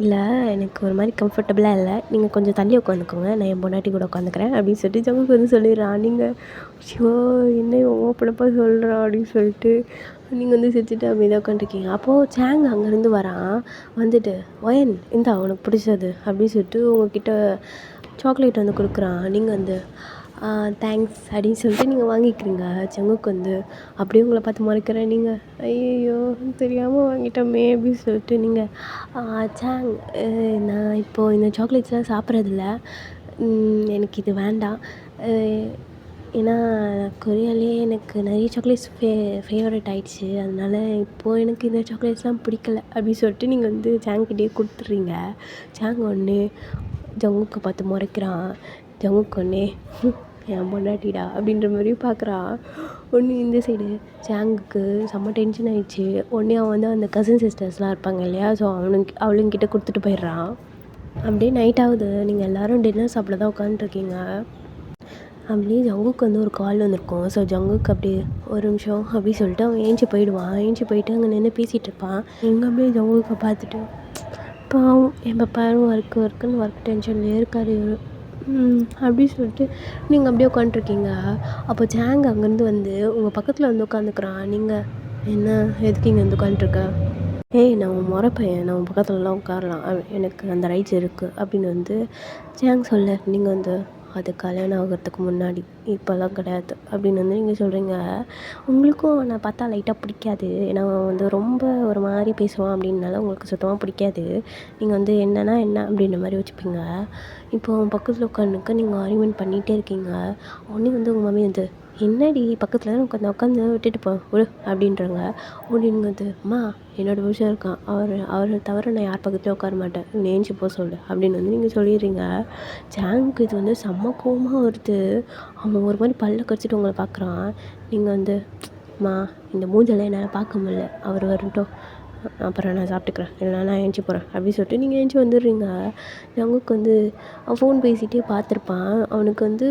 இல்லை எனக்கு ஒரு மாதிரி கம்ஃபர்டபுளாக இல்லை, நீங்கள் கொஞ்சம் தள்ளி உட்காந்துக்கோங்க, நான் என் பொண்டாட்டி கூட உட்காந்துக்கிறேன் அப்படின்னு சொல்லிட்டு ஜங்குக்கு வந்து சொல்லிடுறான். நீங்கள் ஷோ என்ன ஓப்பனப்பா சொல்கிறான் அப்படின்னு சொல்லிட்டு நீங்கள் வந்து சிரிச்சுட்டு அமைதியாக உட்காந்துருக்கீங்க. அப்போது சாங் அங்கேருந்து வரான். வந்துட்டு, ஒயன் இந்தா உனக்கு பிடிச்சது அப்படின்னு சொல்லிட்டு உங்ககிட்ட சாக்லேட் வந்து கொடுக்குறான். நீங்கள் வந்து தேங்க்ஸ் அப்படின்னு சொல்லிட்டு நீங்கள் வாங்கிக்கிறீங்க. ஜங்குக்கு வந்து அப்படியே உங்களை பார்த்து முறைக்கிறேன். நீங்கள் ஐயையோ தெரியாமல் வாங்கிட்டோமே அப்படின்னு சொல்லிட்டு நீங்கள் சாங், நான் இப்போது இந்த சாக்லேட்ஸ்லாம் சாப்பிட்றதில்ல, எனக்கு இது வேண்டாம், ஏன்னா கொரியாலே எனக்கு நிறைய சாக்லேட்ஸ் ஃபேவரட் ஆகிடுச்சு, அதனால இப்போது எனக்கு இந்த சாக்லேட்ஸ்லாம் பிடிக்கல அப்படின்னு சொல்லிட்டு நீங்கள் வந்து சாங்கிட்டே கொடுத்துட்றீங்க. சாங் ஒன்று ஜங்குக்கு பார்த்து முறைக்கிறான். ஜங்குக்கு ஒன்று என் பொண்டாட்டிடா அப்படின்ற மாதிரி பார்க்குறான். ஒன்று இந்த சைடு சாங்குக்கு செம்ம டென்ஷன் ஆகிடுச்சு. ஒன்றே அவன் வந்து அந்த கசின் சிஸ்டர்ஸ்லாம் இருப்பாங்க இல்லையா, ஸோ அவளுங்கிட்ட கொடுத்துட்டு போயிடுறான். அப்படியே நைட் ஆகுது. நீங்கள் எல்லோரும் டின்னர் சாப்பிட தான் உட்காந்துருக்கீங்க. அப்படியே ஜங்குக்கு வந்து ஒரு கால் வந்திருக்கும். ஸோ ஜங்குக்கு அப்படியே ஒரு நிமிஷம் அப்படி சொல்லிட்டு அவன் ஏஞ்சி போயிடுவான். ஏஞ்சி போயிட்டு அங்கே நின்று பேசிகிட்டு இருப்பான். எங்கே அப்படியே ஜங்குக்கை பார்த்துட்டு, பாவம் என் பாப்பாரும் ஒர்க்குன்னு ஒர்க் டென்ஷன்லேயே இருக்காரு இவர் அப்படி சொல்லிட்டு நீங்கள் அப்படியே உட்காந்துருக்கீங்க. அப்போ சாங் அங்கேருந்து வந்து உங்கள் பக்கத்தில் வந்து உட்காந்துக்கிறான். நீங்கள் என்ன எதுக்கு இங்கே வந்து உட்காந்துருக்க? ஏய் நான் உன் முறை பையன், நான் உன் பக்கத்துலலாம் உட்காரலாம், எனக்கு அந்த ரைட்ஸ் இருக்குது அப்படின்னு வந்து சாங் சொல்ல, நீங்கள் வந்து அது கல்யாணம் ஆகிறதுக்கு முன்னாடி, இப்போல்லாம் கிடையாது அப்படின்னு வந்து நீங்கள் சொல்கிறீங்க. உங்களுக்கும் நான் பார்த்தா லைட்டாக பிடிக்காது, ஏன்னா வந்து ரொம்ப ஒரு மாதிரி பேசுவான் அப்படின்னால உங்களுக்கு சுத்தமாக பிடிக்காது. நீங்கள் வந்து என்னன்னா என்ன அப்படின்ற மாதிரி வச்சுப்பீங்க. இப்போ அவன் பக்கத்தில் உட்காந்துக்க நீங்கள் ஆர்கியூமெண்ட் பண்ணிகிட்டே இருக்கீங்க. உடனே வந்து உங்கள் மம்மி வந்து, என்னடி பக்கத்தில் உட்காந்து விட்டுட்டு போ விடு அப்படின்றாங்க. உடனே நீங்கள் வந்து, அம்மா என்னோடய புருஷன் இருக்கான், அவரை தவிர நான் யார் பக்கத்துலேயும் உட்கார மாட்டேன், நேஞ்சு போக சொல்லு அப்படின்னு வந்து நீங்கள் சொல்லிடுறீங்க. சாங்க்கு இது வந்து செம்ம கோவமாக வருது. அவன் ஒரு மாதிரி பல்ல கடிச்சிட்டு உங்களை பார்க்குறான். நீங்கள் வந்து, அம்மா இந்த மூஞ்செல்லாம் என்னால் பார்க்க முடியல, அவர் வரட்டும், அப்புறம் நான் சாப்பிட்டுக்கிறேன், இல்லைனா நான் ஏஞ்சி போகிறேன் அப்படின்னு சொல்லிட்டு நீங்கள் ஏஞ்சி வந்துடுறீங்க. ஜங்குக்கு வந்து அவன் ஃபோன் பேசிகிட்டே பார்த்துருப்பான். அவனுக்கு வந்து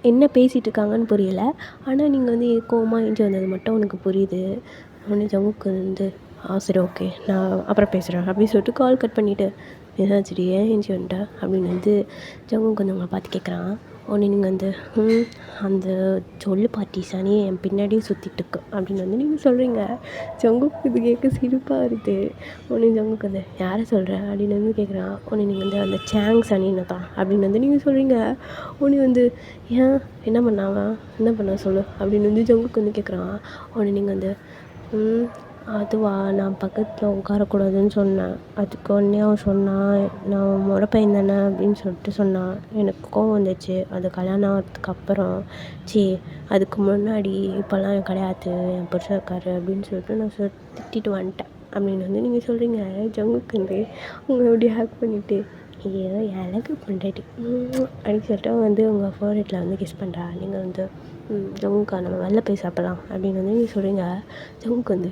என்ன பேசிகிட்டு இருக்காங்கன்னு புரியலை. ஆனால் நீங்கள் வந்து கோவமாக ஏஞ்சி வந்தது மட்டும் அவனுக்கு புரியுது. உடனே ஜங்குக்கு வந்து, சரி ஓகே நான் அப்புறம் பேசுகிறேன் அப்படின்னு சொல்லிட்டு கால் கட் பண்ணிவிட்டு, என்னாச்சுடி ஏன் ஏஞ்சி வந்துட்ட அப்படின்னு வந்து ஜங்குக்கு வந்து உங்களை பார்த்து கேட்குறான். உடனே நீங்கள் வந்து, அந்த சொல்லு பாட்டி சனி என் பின்னாடியே சுற்றிட்டுருக்கு அப்படின்னு வந்து நீங்கள் சொல்கிறீங்க. ஜங்குக்கு இது கேட்க சிரிப்பாக வருது. உடனே ஜங்குக்கு வந்து, யாரை சொல்கிற அப்படின்னு வந்து கேட்குறான். உடனே நீங்கள் வந்து, அந்த சாங் சனின்னு தான் அப்படின்னு வந்து நீங்கள் சொல்கிறீங்க. உடனே வந்து, ஏன் என்ன பண்ணா சொல்லு அப்படின்னு வந்து ஜங்குக்கு வந்து கேட்குறான். உடனே நீங்கள் வந்து, அதுவா நான் பக்கத்தில் உட்காரக்கூடாதுன்னு சொன்னேன், அதுக்கு உடனே அவன் சொன்னான் நான் முறை பையன் தானே அப்படின்னு சொல்லிட்டு சொன்னான். எனக்கு கோவம் வந்துச்சு. அது கல்யாணம் ஆகிறதுக்கு அப்புறம், அதுக்கு முன்னாடி இப்போல்லாம் கிடையாது, என் புருஷன் இருக்காரு அப்படின்னு சொல்லிட்டு நான் திட்டிட்டு வந்துட்டேன் அப்படின்னு வந்து நீங்கள் சொல்கிறீங்க. ஜங்குக்கு வந்து உங்களை எப்படி ஹேக் பண்ணிவிட்டு, ஐயோ எனக்கு பண்ணிட்டு அப்படின்னு சொல்லிட்டு வந்து உங்கள் ஃபேவரட்டில் வந்து கிஸ் பண்ணுறா. நீங்கள் வந்து, ஜங்குக்கா நம்ம வெளில போய் சாப்பிட்லாம் அப்படின்னு வந்து நீங்கள் சொல்கிறீங்க. ஜங்குக்கு வந்து,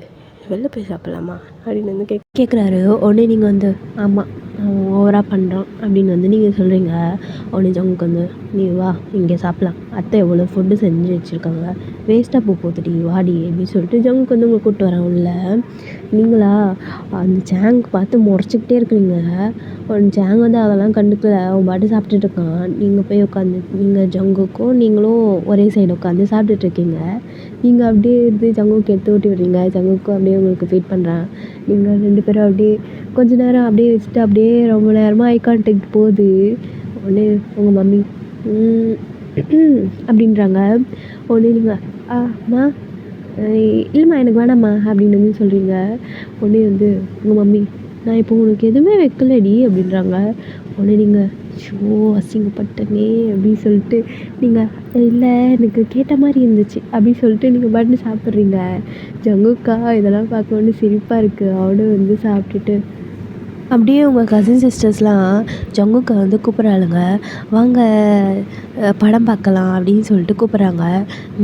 வெளில போய் சாப்பிட்லாமா அப்படின்னு வந்து கேட்குறாரு. உடனே நீங்கள் வந்து, ஆமாம் அவன் ஓவராக பண்ணுறான் அப்படின்னு வந்து நீங்கள் சொல்கிறீங்க. உடனே ஜங்குக்கு வந்து, நீ வா இங்கே சாப்பிட்லாம், அத்தை எவ்வளோ ஃபுட்டு செஞ்சு வச்சுருக்காங்க, வேஸ்ட்டாக போகுதுடி வாடி அப்படின்னு சொல்லிட்டு ஜங்குக்கு வந்து உங்களை கூப்பிட்டு வரேன் உள்ள. நீங்களா அந்த சாங்க் பார்த்து முறைச்சிக்கிட்டே இருக்கிறீங்க. சாங் வந்து அதெல்லாம் கண்டுக்கல, அவன் பாட்டு சாப்பிட்டுட்டு இருக்கான். நீங்கள் போய் உட்காந்து, நீங்கள் ஜங்குக்கும் நீங்களும் ஒரே சைடு உட்காந்து சாப்பிட்டுட்ருக்கீங்க. நீங்கள் அப்படியே இருந்து ஜங்குக்கு எடுத்து ஊட்டி விடுறீங்க. ஜங்குக்கும் அப்படியே உங்களுக்கு ஃபீட் பண்ணுறான். நீங்கள் 2 பேரும் அப்படியே கொஞ்ச நேரம் அப்படியே வச்சுட்டு அப்படியே ரொம்ப நேரமாக ஐ கான்டாக்ட் போகுது. உடனே உங்கள் மம்மி அப்படின்றாங்க. உடனே நீங்கள், அம்மா இல்லைம்மா எனக்கு வேணாம்மா அப்படின்னு வந்து சொல்கிறீங்க. உடனே வந்து உங்கள் மம்மி, நான் இப்போ உனக்கு எதுவுமே வைக்கலடி அப்படின்றாங்க. உடனே நீங்கள், ஷோ அசிங்கப்பட்டனே அப்படின்னு சொல்லிட்டு நீங்கள், இல்லை எனக்கு கேட்ட மாதிரி இருந்துச்சு அப்படின்னு சொல்லிட்டு நீங்கள் பாட்டு சாப்பிட்றீங்க. ஜங்குக்கா இதெல்லாம் பார்க்க சிரிப்பாக இருக்குது. அவனும் வந்து சாப்பிட்டுட்டு அப்படியே உங்கள் கசின் சிஸ்டர்ஸ்லாம் ஜங்குக்கை வந்து கூப்பிட்றாளுங்க. வாங்க படம் பார்க்கலாம் அப்படின்னு சொல்லிட்டு கூப்பிட்றாங்க.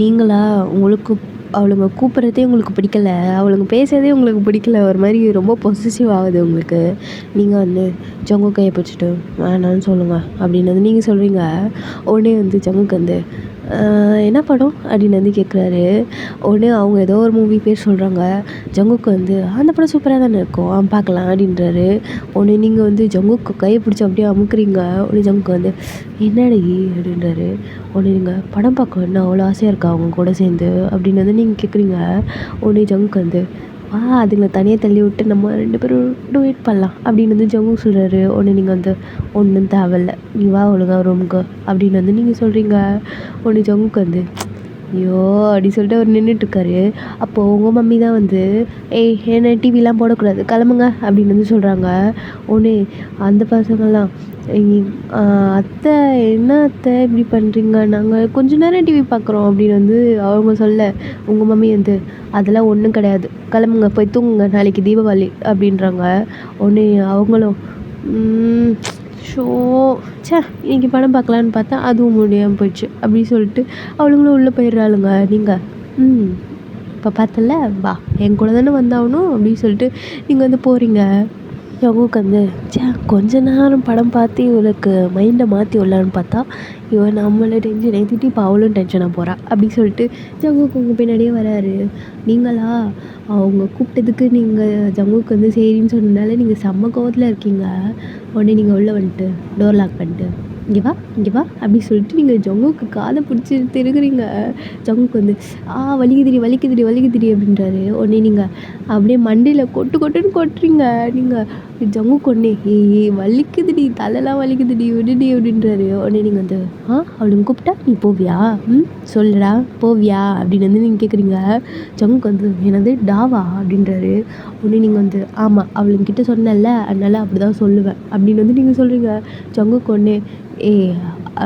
நீங்களா உங்களுக்கு அவளுங்க கூப்பிட்றதே உங்களுக்கு பிடிக்கல, அவளுங்க பேசுகிறதே உங்களுக்கு பிடிக்கல, ஒரு மாதிரி ரொம்ப பொசசிவ் ஆகுது உங்களுக்கு. நீங்கள் வந்து ஜங்கு கையை பிடிச்சிட்டு வேணான்னு சொல்லுங்கள் அப்படின்னு வந்து நீங்கள் சொல்கிறீங்க. உடனே வந்து ஜங்குக்கு வந்து என்ன படம் அப்படின்னு வந்து கேட்குறாரு. உடனே அவங்க ஏதோ ஒரு மூவி பேர் சொல்கிறாங்க. ஜங்குக்கு வந்து அந்த படம் சூப்பராக தானே இருக்கும் பார்க்கலாம் அப்படின்றாரு. உடனே நீங்கள் வந்து ஜங்குக்கு கையை பிடிச்சி அப்படியே அமுக்குறீங்க. உடனே ஜங்குக்கு வந்து என்னடி அப்படின்றாரு. உடனே நீங்கள் படம் பார்க்க என்ன அவ்வளோ ஆசையாக இருக்கா அவங்க கூட சேர்ந்து அப்படின்னு வந்து நீங்கள் கேட்குறீங்க. உடனே ஜங்குக்கு வந்து அதுங்களை தனியாக தள்ளி விட்டு நம்ம 2 பேரும் டூயட் பண்ணலாம் அப்படின்னு வந்து ஜங்கு சொல்கிறாரு. உடனே நீங்கள் வந்து ஒன்றும் தேவையில்ல, நீ வா ஒழுங்கா ரூமுக்கு அப்படின்னு வந்து நீங்கள் சொல்கிறீங்க. உடனே ஜங்குக்கு வந்து ஐயோ அப்படி சொல்லிட்டு அவர் நின்றுட்டுருக்காரு. அப்போது உங்கள் மம்மி தான் வந்து என்ன டிவிலாம் போடக்கூடாது கிளம்புங்க அப்படின்னு வந்து சொல்கிறாங்க. உடனே அந்த பசங்கள்லாம் அத்தை என்ன அத்தை இப்படி பண்ணுறீங்க, நாங்கள் கொஞ்ச நேரம் டிவி பார்க்குறோம் அப்படின்னு வந்து அவங்க சொல்ல, உங்கள் மம்மி வந்து அதெல்லாம் ஒன்றும் கிடையாது, கிளம்புங்க போய் தூங்குங்க, நாளைக்கு தீபாவளி அப்படின்றாங்க. உடனே அவங்களும் ஷோ ச்சே இன்னைக்கு படம் பார்க்கலான்னு பார்த்தா அதுவும் முடியாமல் போயிடுச்சு அப்படின்னு சொல்லிட்டு அவளுங்களும் உள்ளே போயிடுறாளுங்க. நீங்கள் இப்போ பார்த்தல வா என் கூட தானே வந்தாகணும் அப்படின்னு சொல்லிட்டு நீங்கள் வந்து போகிறீங்க. ஜங்குக்கு வந்து கொஞ்ச நேரம் படம் பார்த்து இவளுக்கு மைண்டை மாற்றி விடலான்னு பார்த்தா இவன் நம்மளை டென்ஷன் ஏற்றிட்டு இப்போ அவளும் டென்ஷனாக போகிறா அப்படி சொல்லிட்டு ஜங்குக்கு உங்கள் பின்னாடியே வராரு. நீங்களா அவங்க கூப்பிட்டதுக்கு நீங்கள் ஜங்குக்கு வந்து சரின்னு சொன்னதுனால நீங்கள் செம்ம கோவத்தில் இருக்கீங்க. உடனே நீங்கள் உள்ளே வந்துட்டு டோர் லாக் பண்ணிட்டு இங்கே வா அப்படி சொல்லிட்டு நீங்கள் ஜங்குக்கு காதை பிடிச்சி திருகுறீங்க. ஜங்குக்கு வந்து வலிக்குதுடி அப்படின்றாரு. உடனே நீங்கள் அப்படியே மண்டையில் கொட்டுன்னு கொட்டுறீங்க. நீங்கள் ஜங்குக்கு உடனே வலிக்குதுடி தலைலாம் வலிக்குதுடி விடுடி அப்படின்றாரு. உடனே நீங்கள் வந்து அவளுங்க கூப்பிட்டா நீ போவியா, சொல்லுடா போவியா அப்படின்னு வந்து நீங்கள் கேட்குறீங்க. ஜங்குக்கு வந்து என்னது டாவா அப்படின்றாரு. உடனே நீங்கள் வந்து ஆமாம் அவளுங்கிட்ட சொன்னல அதனால் அப்படி தான் சொல்லுவேன் அப்படின்னு வந்து நீங்கள் சொல்கிறீங்க. ஜங்குக்கு உடனே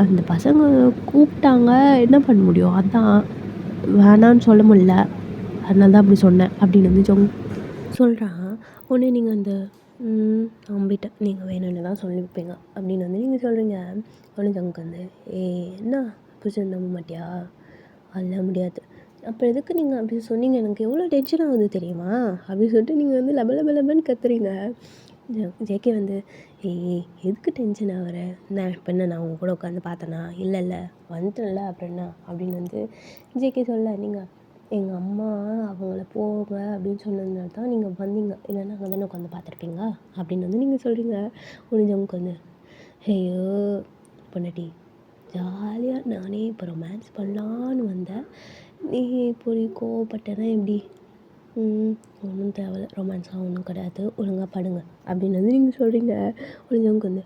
அந்த பசங்க கூப்பிட்டாங்க என்ன பண்ண முடியும், அதான் வேணான்னு சொல்ல முடியல அதனால தான் அப்படி சொன்னேன் அப்படின்னு வந்து சொல்கிறான். உடனே நீங்கள் அந்த நம்பிட்டேன் நீங்கள் வேணும்னு தான் சொல்லியிருப்பீங்க அப்படின்னு வந்து நீங்கள் சொல்கிறீங்க. உடனே ஜங்குக்கு வந்து என்ன புரிஞ்சு நம்ப மாட்டியா, அதெல்லாம் முடியாது, அப்புறம் எதுக்கு நீங்கள் அப்படி சொன்னீங்க, எனக்கு எவ்வளோ டென்ஷன் ஆகுது தெரியுமா அப்படின்னு சொல்லிட்டு நீங்கள் வந்து லபன்னு கத்துறீங்க. ஜேகே வந்து எதுக்கு டென்ஷன் ஆகிற, நான் இப்போ என்ன நான் உங்க கூட உட்காந்து பார்த்தேனா, இல்லை வந்துட்டேன்ல அப்புறம் என்ன அப்படின்னு வந்து ஜேகே சொல்ல, நீங்கள் எங்கள் அம்மா அவங்கள போங்க அப்படின்னு சொன்னதுனால தான் நீங்கள் வந்தீங்க, இல்லைன்னா அங்கே தானே உட்காந்து பார்த்துருப்பீங்க அப்படின்னு வந்து நீங்கள் சொல்கிறீங்க. ஜங்குக்கு வந்து ஐயோ பொண்டாட்டி ஜாலியாக நானே இப்போ ரொமான்ஸ் பண்ணலான்னு வந்தேன், நீ இப்படி கோவப்பட்டேன்னா எப்படி, ஒன்றும் தேவையில்ல ரொமான்ஸ்லாம் ஒன்றும் கிடையாது, ஒழுங்காக படுங்க அப்படின்னு வந்து நீங்கள் சொல்கிறீங்க. ஜங்குக்கு வந்து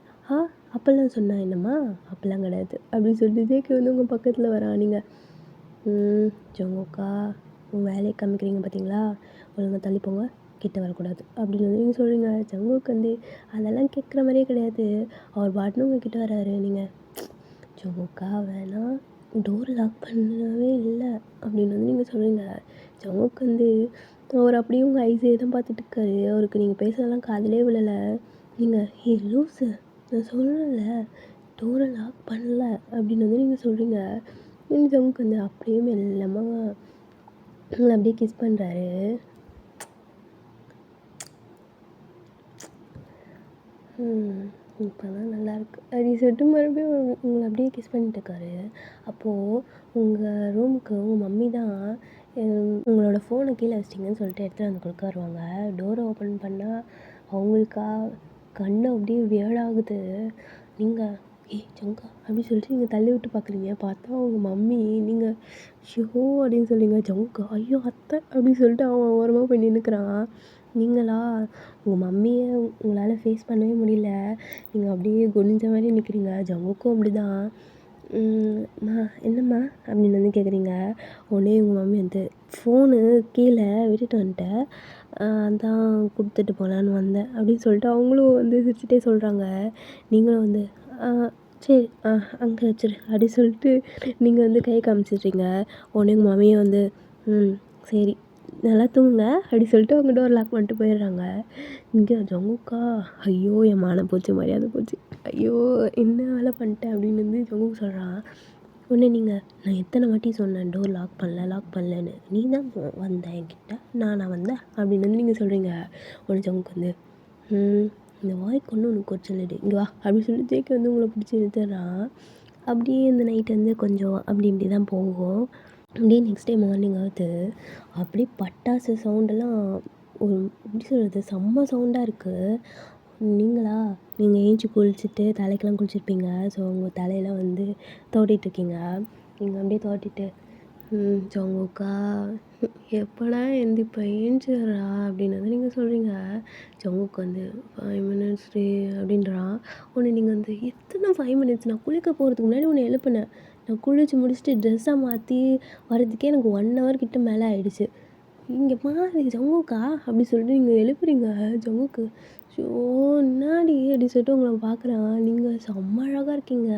அப்போல்லாம் சொன்னால் என்னம்மா அப்போல்லாம் கிடையாது அப்படின்னு சொல்லிட்டு ஜேகே வந்து உங்கள் பக்கத்தில் வரா. நீங்கள் ஜங்குக்கா உங்கள் வேலையை காமிக்கிறீங்க பார்த்தீங்களா, ஒழுங்காக தள்ளிப்போங்க, கிட்ட வரக்கூடாது அப்படின்னு வந்து நீங்கள் சொல்கிறீங்க. ஜங்குக்கு வந்து அதெல்லாம் கேட்குற மாதிரியே கிடையாது, அவர் பாட்டுன்னு உங்கள் கிட்ட வராரு. நீங்கள் ஜங்குக்கா வேணாம் டோர் லாக் பண்ணவே இல்லை அப்படின்னு வந்து நீங்கள் சொல்கிறீங்க. ஜங்குக்கு வந்து அவர் அப்படியே உங்கள் ஐஸே தான் பார்த்துட்டு இருக்காரு. அவருக்கு நீங்கள் பேசுறதெல்லாம் காதிலே விழலை. நீங்கள் லூஸு நான் சொல்லல டோரை லாக் பண்ணல அப்படின்னு வந்து நீங்கள் சொல்கிறீங்க. ஜங்குக்கு வந்து அப்படியே மெல்லமாக உங்களை அப்படியே கிஸ் பண்ணுறாரு. இப்போ தான் நல்லாயிருக்கு அப்படின்னு சொல்லிட்டு மறுபடியும் உங்களை அப்படியே கிஸ் பண்ணிட்டு இருக்காரு. அப்போது உங்கள் ரூமுக்கு உங்கள் மம்மி தான் உங்களோட ஃபோனை கீழே வச்சிட்டிங்கன்னு சொல்லிட்டு எடுத்துகிட்டு வந்து கொடுக்க வருவாங்க. டோரை ஓப்பன் பண்ணால் அவங்களுக்கா கண்ணு அப்படியே வியர்டாகுது. நீங்கள் ஜங்கா அப்படின்னு சொல்லிட்டு நீங்கள் தள்ளி விட்டு பார்க்குறீங்க. பார்த்தா அவங்க மம்மி. நீங்கள் ஷோ அப்படின்னு சொல்லிங்க. ஜங்கா ஐயோ அத்தை அப்படின்னு சொல்லிட்டு அவன் ஓரமாக போய் நின்றுக்கிறான். நீங்களா உங்கள் மம்மியை உங்களால் ஃபேஸ் பண்ணவே முடியல, நீங்கள் அப்படியே குனிஞ்ச மாதிரி நிற்கிறீங்க. ஜங்குக்கும் அப்படி தான். என்னம்மா அப்படின்னு வந்து கேட்குறீங்க. உடனே உங்கள் மம்மி வந்து ஃபோனு கீழே விட்டுட்டு வந்துட்டேன், அதான் கொடுத்துட்டு போகலான்னு வந்தேன் அப்படின்னு சொல்லிட்டு அவங்களும் வந்து சிரிச்சிட்டே சொல்கிறாங்க. நீங்களும் வந்து சரி அங்கே வச்சிரு அப்படி சொல்லிட்டு நீங்கள் வந்து கை காமிச்சிட்றீங்க. உடனே உங்கள் மம்மியை வந்து சரி நல்லா தூங்குங்க அப்படி சொல்லிட்டு அவங்க டோர் லாக் பண்ணிட்டு போயிடுறாங்க. இங்கே ஜங்குக்கா ஐயோ என் மானம் போச்சு, மரியாதை போச்சு, ஐயோ என்ன வேலை பண்ணிட்டேன் அப்படின்னு வந்து ஜங்குக்கு சொல்கிறான். உடனே நீங்கள் நான் எத்தனை வாட்டி சொன்னேன் டோர் லாக் பண்ணலன்னு, நீ தான் வந்த என்கிட்ட, நானா வந்தேன் அப்படின்னு வந்து நீங்கள் சொல்கிறீங்க. உடனே ஜங்குக்கு வந்து இந்த வாய்க்கு ஒன்று உனக்கு குறைச்சலடி இங்கே வா அப்படின்னு சொல்லி ஜேகே வந்து உங்களை பிடிச்சி இழுத்துறான். அப்படியே இந்த நைட் வந்து கொஞ்சம் அப்படி இப்படி தான் போகும். அப்படியே நெக்ஸ்ட் டே மார்னிங் ஆகுது. அப்படியே பட்டாசு சவுண்டெல்லாம் ஒரு எப்படி சொல்கிறது, செம்ம சவுண்டாக இருக்குது. நீங்கள் ஏஞ்சி குளிச்சுட்டு தலைக்கெல்லாம் குளிச்சிருப்பீங்க. ஸோ உங்கள் தலையெல்லாம் வந்து தோட்டிகிட்ருக்கீங்க. நீங்கள் அப்படியே தோட்டிட்டு ஜங்குக்கா எப்படா எந்திப்ப ஏஞ்சிடுறா அப்படின்னு வந்து நீங்கள் சொல்கிறீங்க. ஜங்குக்கு வந்து 5 மினிட்ஸ் அப்படின்றான். உடனே நீங்கள் வந்து எத்தனை 5 மினிட்ஸ், நான் குளிக்க போகிறதுக்கு முன்னாடி உன்னை எழுப்புனேன். நான் குளிச்சு முடிச்சுட்டு ட்ரெஸ்ஸை மாற்றி வரதுக்கே எனக்கு 1 ஹவர் கிட்ட மேலே ஆகிடுச்சு. இங்கே பாரு ஜங்குக்கா அப்படி சொல்லிட்டு நீங்கள் எழுப்புறீங்க. ஜங்குக்கு ஷோ என்னாடி அப்படி சொல்லிட்டு உங்களை பார்க்குறான். நீங்கள் செம்ம அழகாக இருக்கீங்க.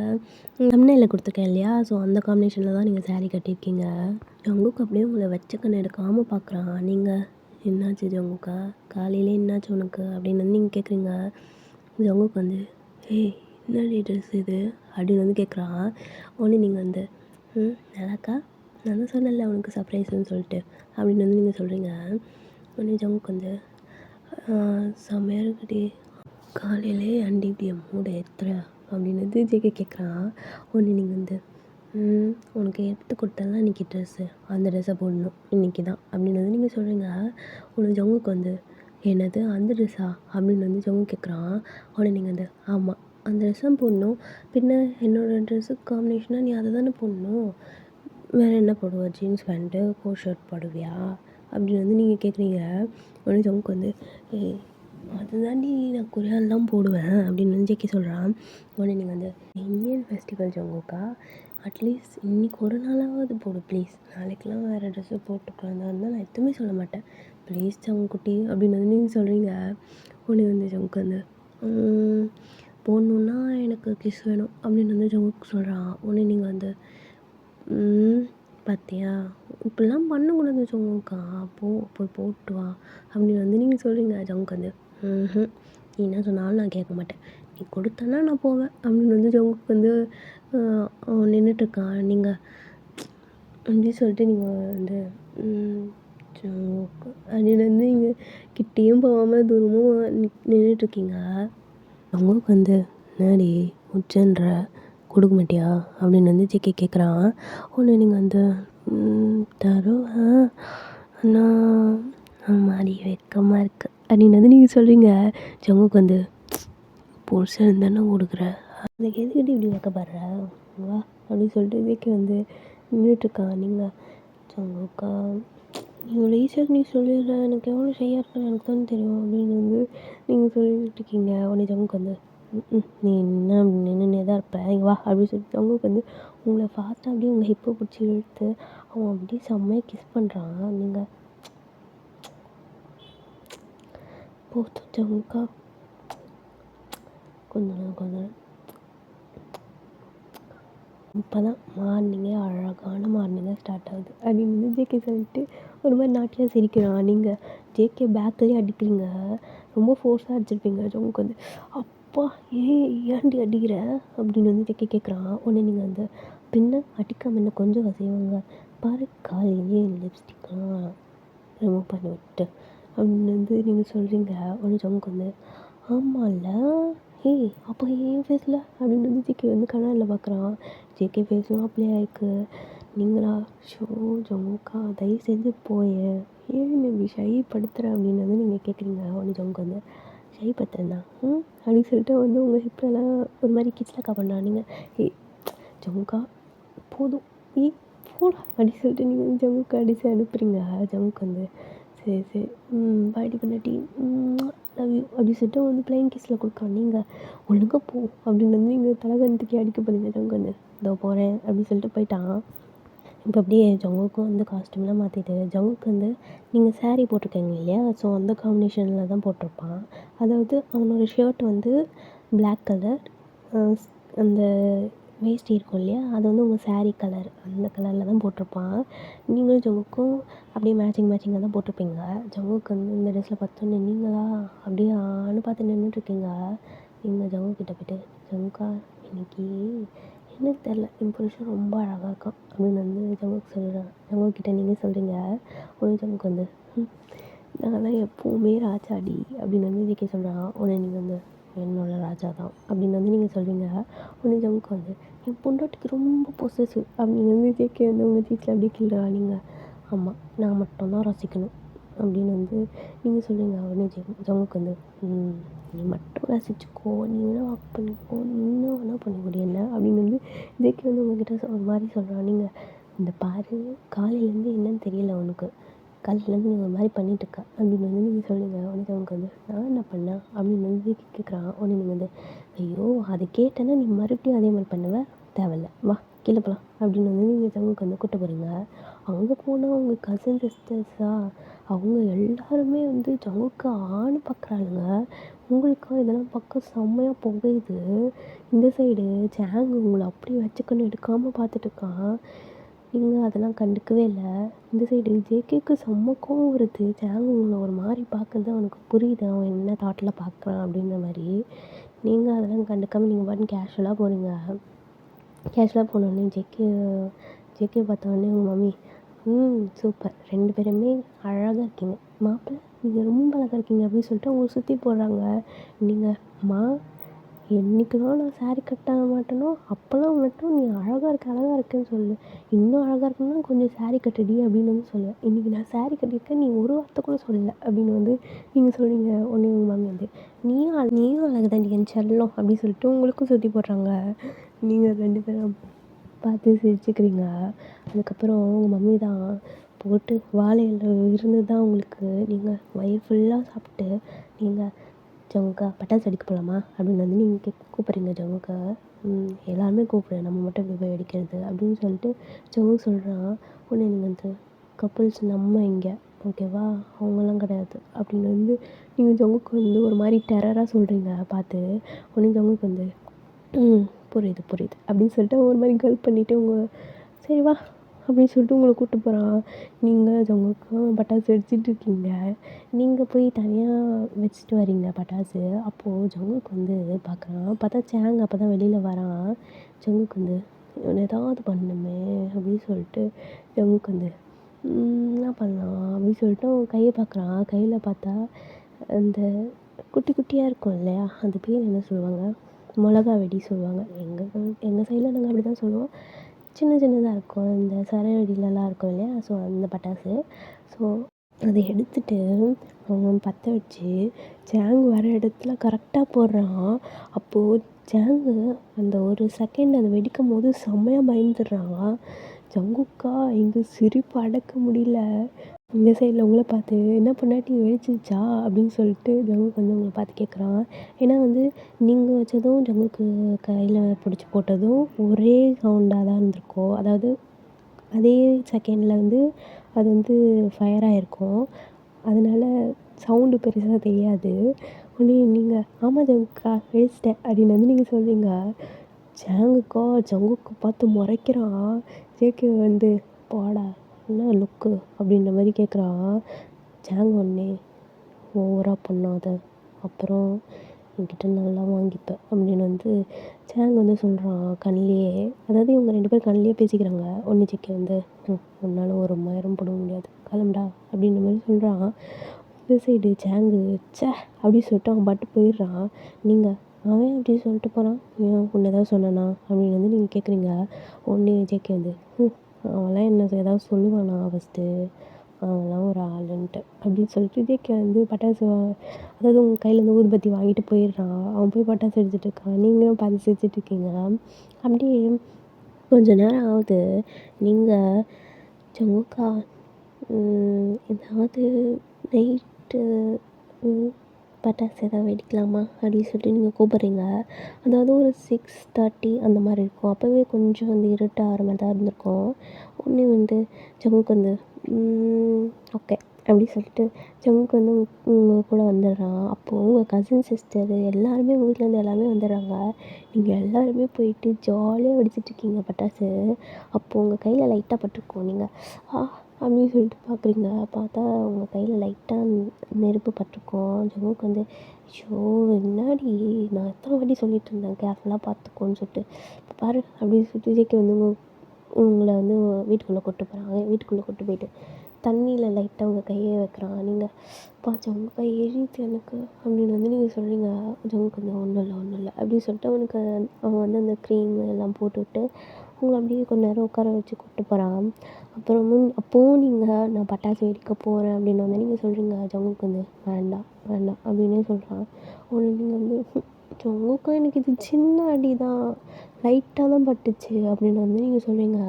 தம்ப்நெயிலில் கொடுத்துருக்கேன் இல்லையா, ஸோ அந்த காம்பினேஷனில் தான் நீங்கள் saree கட்டியிருக்கீங்க. ஜங்குக்கு அப்படியே உங்களை வச்ச கண்ணு எடுக்காமல் பார்க்குறான். நீங்கள் என்னாச்சு ஜங்குக்கா, காலையிலே என்னாச்சு உனக்கு அப்படின்னு வந்து நீங்கள் கேட்குறீங்க. ஜங்குக்கு வந்து ஏய் என்னடி ட்ரெஸ் இது அப்படின்னு வந்து கேட்குறான். உடனே நீங்கள் வந்து நல்லாக்கா, நான் தான் சொன்னேன்ல உனக்கு சர்ப்ரைஸ்ன்னு சொல்லிட்டு அப்படின்னு வந்து நீங்கள் சொல்கிறீங்க. உடனே ஜங்குக்கு வந்து செம்மையாக இருக்குடி, காலையிலே அண்டி இப்படி மூட ஏற்றுற அப்படின்னு வந்து ஜேகே கேட்குறான். உடனே நீங்கள் வந்து உனக்கு எடுத்து கொடுத்தலாம் இன்றைக்கி ட்ரெஸ்ஸு, அந்த ட்ரெஸ்ஸை போடணும் இன்றைக்கி தான் அப்படின்னு வந்து நீங்கள் சொல்கிறீங்க. உடனே ஜங்குக்கு வந்து என்னது அந்த ட்ரெஸ்ஸா அப்படின்னு வந்து ஜங்கு கேட்குறான். உடனே நீங்கள் வந்து ஆமாம் அந்த ட்ரெஸ் தான் போடணும், பின்ன என்னோடய ட்ரெஸ்ஸுக்கு காம்பினேஷனாக நீ அதை தானே போடணும், வேறு என்ன போடுவ, ஜீன்ஸ் பேண்ட்டு கோட் ஷர்ட் போடுவியா அப்படின்னு வந்து நீங்கள் கேட்குறீங்க. உடனே ஜங்குக்கு வந்து அதுதாண்டி நான் கொரியாவில் தான் போடுவேன் அப்படின்னு வந்து ஜேகே சொல்கிறான். உடனே நீங்கள் வந்து இந்தியன் ஃபெஸ்டிவல் ஜங்குக்கா, அட்லீஸ்ட் இன்றைக்கி ஒரு நாளாவது போடு ப்ளீஸ், நாளைக்கெலாம் வேறு ட்ரெஸ்ஸு போட்டுக்கலாம் தான் நான் எதுவுமே சொல்ல மாட்டேன் ப்ளீஸ் ஜங்குக்குட்டி அப்படின்னு வந்து நீங்கள் சொல்கிறீங்க. உடனே வந்து ஜங்குக்கு வந்து போடணுன்னா எனக்கு கிஸ் வேணும் அப்படின்னு வந்து ஜங்குக்கு சொல்கிறான். உடனே நீங்கள் வந்து பார்த்தியா இப்படிலாம் பண்ணக்கூடாது ஜங்குக்கா, போய் போட்டு வா அப்படின்னு வந்து நீங்கள் சொல்கிறீங்க. ஜங்குக்கு வந்து நீ என்ன சொன்னாலும் நான் கேட்க மாட்டேன், நீ கொடுத்தனா நான் போவேன் அப்படின்னு வந்து ஜங்குக்கு வந்து நின்றுட்டுருக்கான். நீங்கள் அப்படி சொல்லிட்டு நீங்கள் வந்து ஜங்குக்கு அப்படின்னு வந்து நீங்கள் கிட்டேயும் போகாமல் தூரமும் நின்றுட்டுருக்கீங்க. ஜங்குக்கு வந்து என்னடி உச்சன்ற கொடுக்க மாட்டியா அப்படின்னு வந்து ஜேகே கேட்குறான். ஒன்று நீங்கள் வந்து தருவேன் ஆனால் மாதிரி வெக்கமாக இருக்குது அப்படின்னு வந்து நீங்கள் சொல்கிறீங்க. ஜங்குக்கு வந்து புருஷன் தானே கொடுக்குற, அதுக்கு எதுக்கிட்டு இப்படி வைக்கப்படுற வா அப்படின்னு சொல்லிட்டு ஜேகே வந்து நின்றுட்டுருக்கான். நீங்கள் ஜங்குக்கா இவ்வளோ ஈஸியாக நீ சொல்லிடுற, எனக்கு எவ்வளோ ஷையாக இருக்குன்னு எனக்கு தான் தெரியும் அப்படின்னு வந்து நீங்கள் சொல்லிட்டு இருக்கீங்க. உடனே ஜங்குக்கு வந்து நீ என்ன நின்றுனே தான் இருப்ப, இங்கே வா அப்படின்னு சொல்லிட்டு ஜங்குக்கு வந்து உங்களை ஃபாஸ்ட்டாக அப்படியே உங்கள் ஹிப்பை பிடிச்சி இழுத்து அவன் அப்படியே செம்மையாக கிஸ் பண்ணுறான். நீங்கள் போதும் ஜங்குக்கா கொஞ்சம் இப்போ தான் மார்னிங்கே அழகான மார்னிங்காக ஸ்டார்ட் ஆகுது அப்படின்னு வந்து ஜேகே சொல்லிட்டு ஒரு மாதிரி நாட்டியாக சிரிக்கிறான். நீங்கள் ஜேகே பேக்லேயே அடிக்கிறீங்க, ரொம்ப ஃபோர்ஸாக அடிச்சிருப்பீங்க. ஜங்குக்கு வந்து அப்பா ஏன்டி அடிக்கிற அப்படின்னு வந்து ஜேகே கேட்குறான். உடனே நீங்கள் வந்து பின்ன அடிக்காமல் என்ன கொஞ்சம் செய்வாங்க பாரு, காலையிலே லிப்ஸ்டிக்லாம் ரிமூவ் பண்ணி விட்டு அப்படின்னு வந்து நீங்கள் சொல்கிறீங்க. உடனே ஜங்குக்கு வந்து ஆமாம்ல அப்போ ஏன் ஃபேஸில் அப்படின்னு வந்து ஜேகே வந்து கண்ணாடியில் பார்க்குறான். ஜேகே ஃபேஸும் அப்ளை ஆகிருக்கு. நீங்களா ஷோ ஜங்குக்கா தயவு செஞ்சு ஏன் இப்படி ஷை படுத்துகிற அப்படின்னு வந்து நீங்கள் கேட்குறீங்க. உடனே ஜங்குக்கு வந்து ஷை படுத்துறேன்னா அப்படின்னு சொல்லிட்டு வந்து உங்கள் ஹிப்லலாம் ஒரு மாதிரி கிச்லக்கா பண்ணுறான். நீங்கள் ஜங்குக்கா போதும் போடா அப்படின்னு சொல்லிட்டு நீங்கள் வந்து ஜங்குக்கு அடித்து அனுப்புகிறீங்க. ஜங்குக்கு வந்து சரி பாடி பண்ணாட்டி லவ் யூ அப்படி சொல்லிட்டு வந்து பிளைன் கிஸில் கொடுக்கான். நீங்கள் ஒழுங்காக போ அப்படின்னு வந்து நீங்கள் தலைகணத்துக்கே அடிக்க போகிறீங்க. ஜங்கு வந்து இதோ போகிறேன் அப்படின்னு சொல்லிட்டு போயிட்டான். இப்போ அப்படியே ஜங்குக்கும் வந்து காஸ்ட்யூம்லாம் மாற்றிட்டு ஜங்குக்கு வந்து நீங்கள் saree போட்டிருக்கீங்க இல்லையா, ஸோ அந்த காம்பினேஷனில் தான் போட்டிருப்பான். அதாவது அவனோட ஷர்ட் வந்து பிளாக் கலர், அந்த வேஷ்டி இருக்கும் இல்லையா, அது வந்து உங்கள் saree கலர், அந்த கலரில் தான் போட்டிருப்பான். நீங்களும் ஜங்குக்கும் அப்படியே மேட்சிங்காக தான் போட்டிருப்பீங்க. ஜங்குக்கு வந்து இந்த ட்ரெஸ்ஸில் பார்த்தோன்னே நீங்களா அப்படியே ஆன்னு பார்த்து நின்றுட்டுருக்கீங்க. நீங்கள் ஜங்குக்கிட்ட போய்ட்டு ஜங்குக்கா இன்னைக்கு எனக்கு தெரில என் புருஷன் ரொம்ப அழகாக இருக்கான் அப்படின்னு வந்து ஜங்குக்கு சொல்கிறேன். ஜங்குக்கிட்ட நீங்கள் சொல்கிறீங்க. ஒரு ஜங்குக்கு வந்து நான்லாம் எப்போவுமே ராஜாடி அப்படின்னு வந்து ஜேகே சொல்கிறான். உடனே நீங்கள் வந்து என்னோட ராஜா தான் அப்படின்னு வந்து நீங்கள் சொல்வீங்க. உடனே ஜங்குக்கு வந்து என் பொண்டாட்டிக்கு ரொம்ப பொசசிவ் அப்படின்னு வந்து ஜேகே வந்து உங்கள் சீட்டில் அப்படியே கிள்றா. நீங்கள் ஆமாம் நான் மட்டும்தான் ரசிக்கணும் அப்படின்னு வந்து நீங்கள் சொல்லுவீங்க. உடனே ஜங்குக்கு வந்து நீ மட்டும் ரசிச்சுக்கோ, நீ வேணால் வாக் பண்ணிக்கோ, நீ என்ன வேணால் பண்ணிக்கொடு என்ன அப்படின்னு வந்து ஜேகே வந்து உங்ககிட்ட ஒரு மாதிரி சொல்கிறான். நீங்கள் இந்த பாரு காலையிலேருந்து என்னன்னு தெரியல உனக்கு, காலையிலேருந்து நீ ஒரு மாதிரி பண்ணிகிட்ருக்க அப்படின்னு வந்து நீங்கள் சொல்லுங்கள். உடனே ஜங்குக்கு வந்து நான் என்ன பண்ணேன் அப்படின்னு வந்து ஜேகே கேட்குறான். உடனே நீங்கள் வந்து ஐயோ அதை கேட்டேன்னா நீ மறுபடியும் அதே மாதிரி பண்ணுவ, தேவையில்ல வா கீழே போகலாம் அப்படின்னு வந்து நீங்கள் ஜங்குக்கு வந்து கூப்பிட்டு போகிறீங்க. அங்கே போனால் அவங்க கசின் சிஸ்டர்ஸா அவங்க எல்லாருமே வந்து ஜங்குக்கு ஆண் பார்க்குறாளுங்க. உங்களுக்கு இதெல்லாம் பார்க்க செம்மையாக புகையுது. இந்த சைடு ஜாங் உங்களை அப்படியே வச்சுக்கணும் எடுக்காமல் பார்த்துட்ருக்கான். நீங்கள் அதெல்லாம் கண்டுக்கவே இல்லை. இந்த சைடு ஜேகேக்கு செம்ம கோவம் வருது. ஜாங் உங்களை ஒரு மாதிரி பார்க்குறது அவனுக்கு புரியுது, அவன் என்ன தாட்டில் பார்க்குறான் அப்படின்ற மாதிரி. நீங்கள் அதெல்லாம் கண்டுக்காமல் நீங்கள் பாட்டுன்னு கேஷுவலாக போகிறீங்க. கேஷுவலாக போனோடனே ஜேகே பார்த்தோடனே உங்கள் மம்மி சூப்பர் 2 பேருமே அழகாக இருக்கீங்க, மாப்பிள்ளை நீங்கள் ரொம்ப அழகாக இருக்கீங்க அப்படின்னு சொல்லிட்டு அவங்க சுற்றி போடுறாங்க. நீங்கள் அம்மா என்றைக்குலாம் நான் சாரீ கட்ட மாட்டேனோ அப்போல்லாம் மட்டும் நீ அழகாக இருக்குன்னு சொல்லு, இன்னும் அழகாக இருக்குன்னா கொஞ்சம் சாரீ கட்டுடி அப்படின்னு வந்து சொல்லுவேன். இன்றைக்கி நான் சாரீ கட்டியிருக்கேன், நீ ஒரு வார்த்தை கூட சொல்லலை அப்படின்னு வந்து நீங்கள் சொல்லுவீங்க. ஒன்று உங்கள் மாமி வந்து நீயும் அழகு தாண்டி என் செல்லம் அப்படின்னு சொல்லிட்டு உங்களுக்கும் சுற்றி போடுறாங்க. நீங்கள் 2 பேரும் பார்த்து சிரிச்சுக்கிறீங்க. அதுக்கப்புறம் உங்கள் மம்மி தான் போட்டு வாழை இலை விருந்து தான் உங்களுக்கு. நீங்கள் வயிறு ஃபுல்லாக சாப்பிட்டு நீங்கள் ஜங்குக்கா பட்டாசு வெடிக்க போகலாமா அப்படின்னு வந்து நீங்கள் கூப்பிட்றீங்க ஜங்குக்கா. எல்லாருமே கூப்பிடு, நம்ம மட்டும் இப்படி போய் வெடிக்கிறது அப்படின்னு சொல்லிட்டு ஜங்கு சொல்கிறான். உடனே நீங்கள் வந்து கப்புள்ஸ் நம்ம இங்கே ஓகேவா, அவங்களாம் கிடையாது அப்படின்னு வந்து நீங்கள் ஜங்குக்கு வந்து ஒரு மாதிரி டெரராக சொல்கிறீங்க பார்த்து. உடனே ஜங்குக்கு வந்து புரியுது அப்படின்னு சொல்லிட்டு ஒரு மாதிரி கல் பண்ணிவிட்டு சரி வா அப்படின்னு சொல்லிட்டு உங்களை கூப்பிட்டு போகிறான். நீங்கள் ஜங்குக்கும் பட்டாசு வெடிச்சிட்டு இருக்கீங்க. நீங்கள் போய் தனியாக வச்சுட்டு வரீங்க பட்டாசு. அப்போது ஜங்குக்கு வந்து பார்க்குறான். பார்த்தா சேங் அப்போ தான் வெளியில் வரான். ஜங்குக்கு வந்து இவனை ஏதாவது பண்ணணுமே அப்படின்னு சொல்லிட்டு ஜங்குக்கு வந்து என்ன பண்ணலாம் அப்படின்னு சொல்லிட்டு அவன் கையை பார்க்குறான். கையில் பார்த்தா அந்த குட்டி குட்டியாக இருக்கும் இல்லையா, அது பேர் என்ன சொல்லுவாங்க, மிளகா வெடி சொல்லுவாங்க. எங்கள் சைடில் நாங்கள் அப்படி தான் சொல்லுவோம். சின்னதாக இருக்கும், இந்த சரை வெடிலலாம் இருக்கும் இல்லையா, ஸோ அந்த பட்டாசு. ஸோ அதை எடுத்துகிட்டு அவன் பற்ற வச்சு ஜாங் வர இடத்துல கரெக்டாக போடுறான். அப்போது ஜாங்கு அந்த ஒரு செகண்ட் அதை வெடிக்கும் போது செம்மையாக பயந்துடுறான். ஜங்குக்கா எங்கள் சிரிப்பு அடக்க முடியல. இந்த சைடில் உங்களை பார்த்து என்ன பொண்டாட்டி வெடிச்சிருச்சா அப்படின்னு சொல்லிட்டு ஜங்குக்கு வந்து உங்களை பார்த்து கேட்குறான். ஏன்னா வந்து நீங்கள் வச்சதும் ஜங்குக்கு கையில் பிடிச்சி போட்டதும் ஒரே சவுண்டாக தான் இருந்திருக்கும். அதாவது அதே செகண்டில் வந்து அது வந்து ஃபயர் ஆகிருக்கும். அதனால சவுண்டு பெருசாக தெரியாது. உடனே நீங்கள் ஆமாம் ஜங்குக்கா வெடிச்சிட்டேன் அப்படின்னு வந்து நீங்கள் சொல்வீங்க. ஜங்குக்கு பார்த்து முறைக்கிறான். ஜேகே வந்து போடா என்ன லுக்கு அப்படின்ற மாதிரி கேட்குறான். ஜாங் ஒன்றே ஓவராக பண்ணாத, அப்புறம் என்கிட்ட நல்லா வாங்கிப்பேன் அப்படின்னு வந்து ஜாங் வந்து சொல்கிறான் கண்ணிலேயே. அதாவது இவங்க 2 பேரும் கண்ணிலேயே பேசிக்கிறாங்க. ஒன்று ஜேகே வந்து உன்னால் ஒரு மயிரும் போட முடியாது கிளம்புடா அப்படின்ற மாதிரி சொல்கிறான். இந்த சைடு ஜாங்கு அப்படி சொல்லிட்டு அவன் பாட்டு போயிடுறான். நீங்கள் அவன் அப்படி சொல்லிட்டு போகிறான், ஏன் உன்னை ஏதாவது சொன்னானா அப்படின்னு வந்து நீங்கள் கேட்குறீங்க. ஒன்று ஜேகே வந்து அவன்லாம் என்ன ஏதாவது சொல்லுவானா ஃபஸ்ட்டு, அவன்லாம் ஒரு ஆளுன்ட்டு அப்படின்னு சொல்லிட்டு ஜேகே வந்து பட்டாசு அதாவது உங்கள் கையிலேருந்து ஊதுபத்தி வாங்கிட்டு போயிடுறான். அவன் போய் பட்டாசு வெடிச்சிட்டு இருக்கான். நீங்களும் பார்த்து சிரிச்சிட்ருக்கீங்க. அப்படியே கொஞ்சம் நேரம் ஆகுது. நீங்கள் ஜங்குக்கா ஏதாவது நைட்டு பட்டாசு எதாவது வெடிக்கலாமா அப்படின்னு சொல்லிட்டு நீங்கள் கூப்பிட்றீங்க. அதாவது ஒரு 6:30 அந்த மாதிரி இருக்கும். அப்போவே கொஞ்சம் வந்து இருட்டாகிற மாதிரி தான் இருந்திருக்கும். உடனே வந்து ஜங்குக்கு வந்து ஓகே அப்படி சொல்லிட்டு ஜங்குக்கு வந்து உங்கள் கூட வந்துடுறான். அப்போது உங்கள் கசின் சிஸ்டர் எல்லாருமே உங்கள் வீட்டிலேருந்து எல்லாருமே வந்துடுறாங்க. நீங்கள் எல்லாருமே போயிட்டு ஜாலியாக வெடிச்சிட்ருக்கீங்க பட்டாசு. அப்போது உங்கள் கையில் லைட்டாக பட்டிருக்கும். நீங்கள் அப்படின்னு சொல்லிட்டு பார்க்குறீங்க. பார்த்தா உங்கள் கையில் லைட்டாக நெருப்பு பட்டிருக்கும். ஜங்குக்கு வந்து ஐயோ என்னாடி நான் எத்தனை வாட்டி சொல்லிட்டு இருந்தேன் கேர்ஃபுல்லாக பார்த்துக்கோன்னு சொல்லிட்டு, பாரு அப்படின்னு சொல்லிட்டு ஜேகே வந்து உங்களை வந்து வீட்டுக்குள்ளே கூப்பிட்டு போகிறாங்க. வீட்டுக்குள்ளே கூப்பிட்டு போயிட்டு தண்ணியில் லைட்டாக உங்கள் கையை வைக்கிறான். நீங்கள் ஜங்கு கை எரியுது எனக்கு அப்படின்னு வந்து நீங்கள் சொல்கிறீங்க. ஜங்குக்கு வந்து ஒன்றும் இல்லை ஒன்றும் இல்லை அப்படின்னு சொல்லிட்டு அவன் வந்து அந்த க்ரீம் எல்லாம் போட்டுவிட்டு உங்களை அப்படியே கொஞ்ச நேரம் உட்கார வச்சு கூப்பிட்டு போகிறான். அப்போவும் நீங்கள் நான் பட்டாசு வெடிக்க போகிறேன் அப்படின்னு வந்து நீங்கள் சொல்கிறீங்க. ஜங்குக்கு வந்து வேண்டாம் வேண்டாம் அப்படின்னே சொல்கிறான். உடனே நீங்கள் வந்து ஜங்குக்கா எனக்கு இது சின்ன அடி தான், லைட்டாக தான் பட்டுச்சு அப்படின்னு வந்து நீங்கள் சொல்கிறீங்க.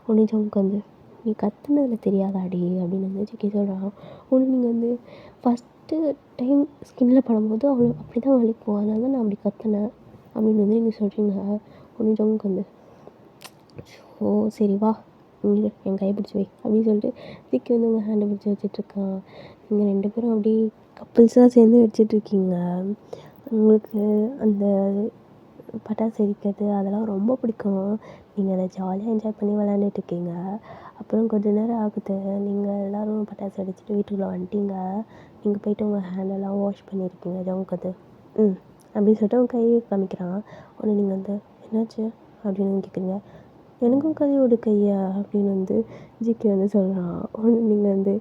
உடனே ஜங்குக்கு வந்து நீ கத்துனதில் தெரியாதாடி அப்படின்னு வந்து ஜிக்கி சொல்கிறான். ஒன்று நீங்கள் வந்து ஃபஸ்ட்டு டைம் ஸ்கின்னில் படும்போது அவ்வளோ அப்படி தான் வலிக்கும், அதனால தான் நான் அப்படி கத்துனேன் அப்படின்னு வந்து நீங்கள் சொல்கிறீங்க. ஒன்று ஜங்குக்கு வந்து ஓ சரி வா இங்கே என் கை பிடிச்சி வை அப்படின்னு சொல்லிட்டு ஜிக்கி வந்து உங்கள் ஹேண்டை பிடிச்சி வச்சிட்ருக்கான். நீங்கள் 2 பேரும் அப்படியே கப்புள்ஸாக சேர்ந்து வச்சிட்ருக்கீங்க. உங்களுக்கு அந்த பட்டாசு வெடிக்கிறது அதெல்லாம் ரொம்ப பிடிக்கும். நீங்கள் அதை ஜாலியாக என்ஜாய் பண்ணி விளையாண்டுட்ருக்கீங்க. அப்புறம் கொஞ்ச நேரம் ஆகுது, நீங்கள் எல்லோரும் பட்டாசு வெடிச்சிட்டு வீட்டுக்குள்ளே வந்துட்டீங்க. நீங்கள் போய்ட்டு உங்கள் ஹேண்டெல்லாம் வாஷ் பண்ணியிருக்கீங்க. ஜங்குக்கு அது அப்படின்னு சொல்லிட்டு அவன் கையை காமிக்கிறான். உடனே நீங்கள் வந்து என்னாச்சு அப்படின்னு கேட்குறீங்க. எனக்கும் கையோட கையா அப்படின்னு வந்து ஜிக்கி வந்து சொல்கிறான். உடனே நீங்கள் வந்து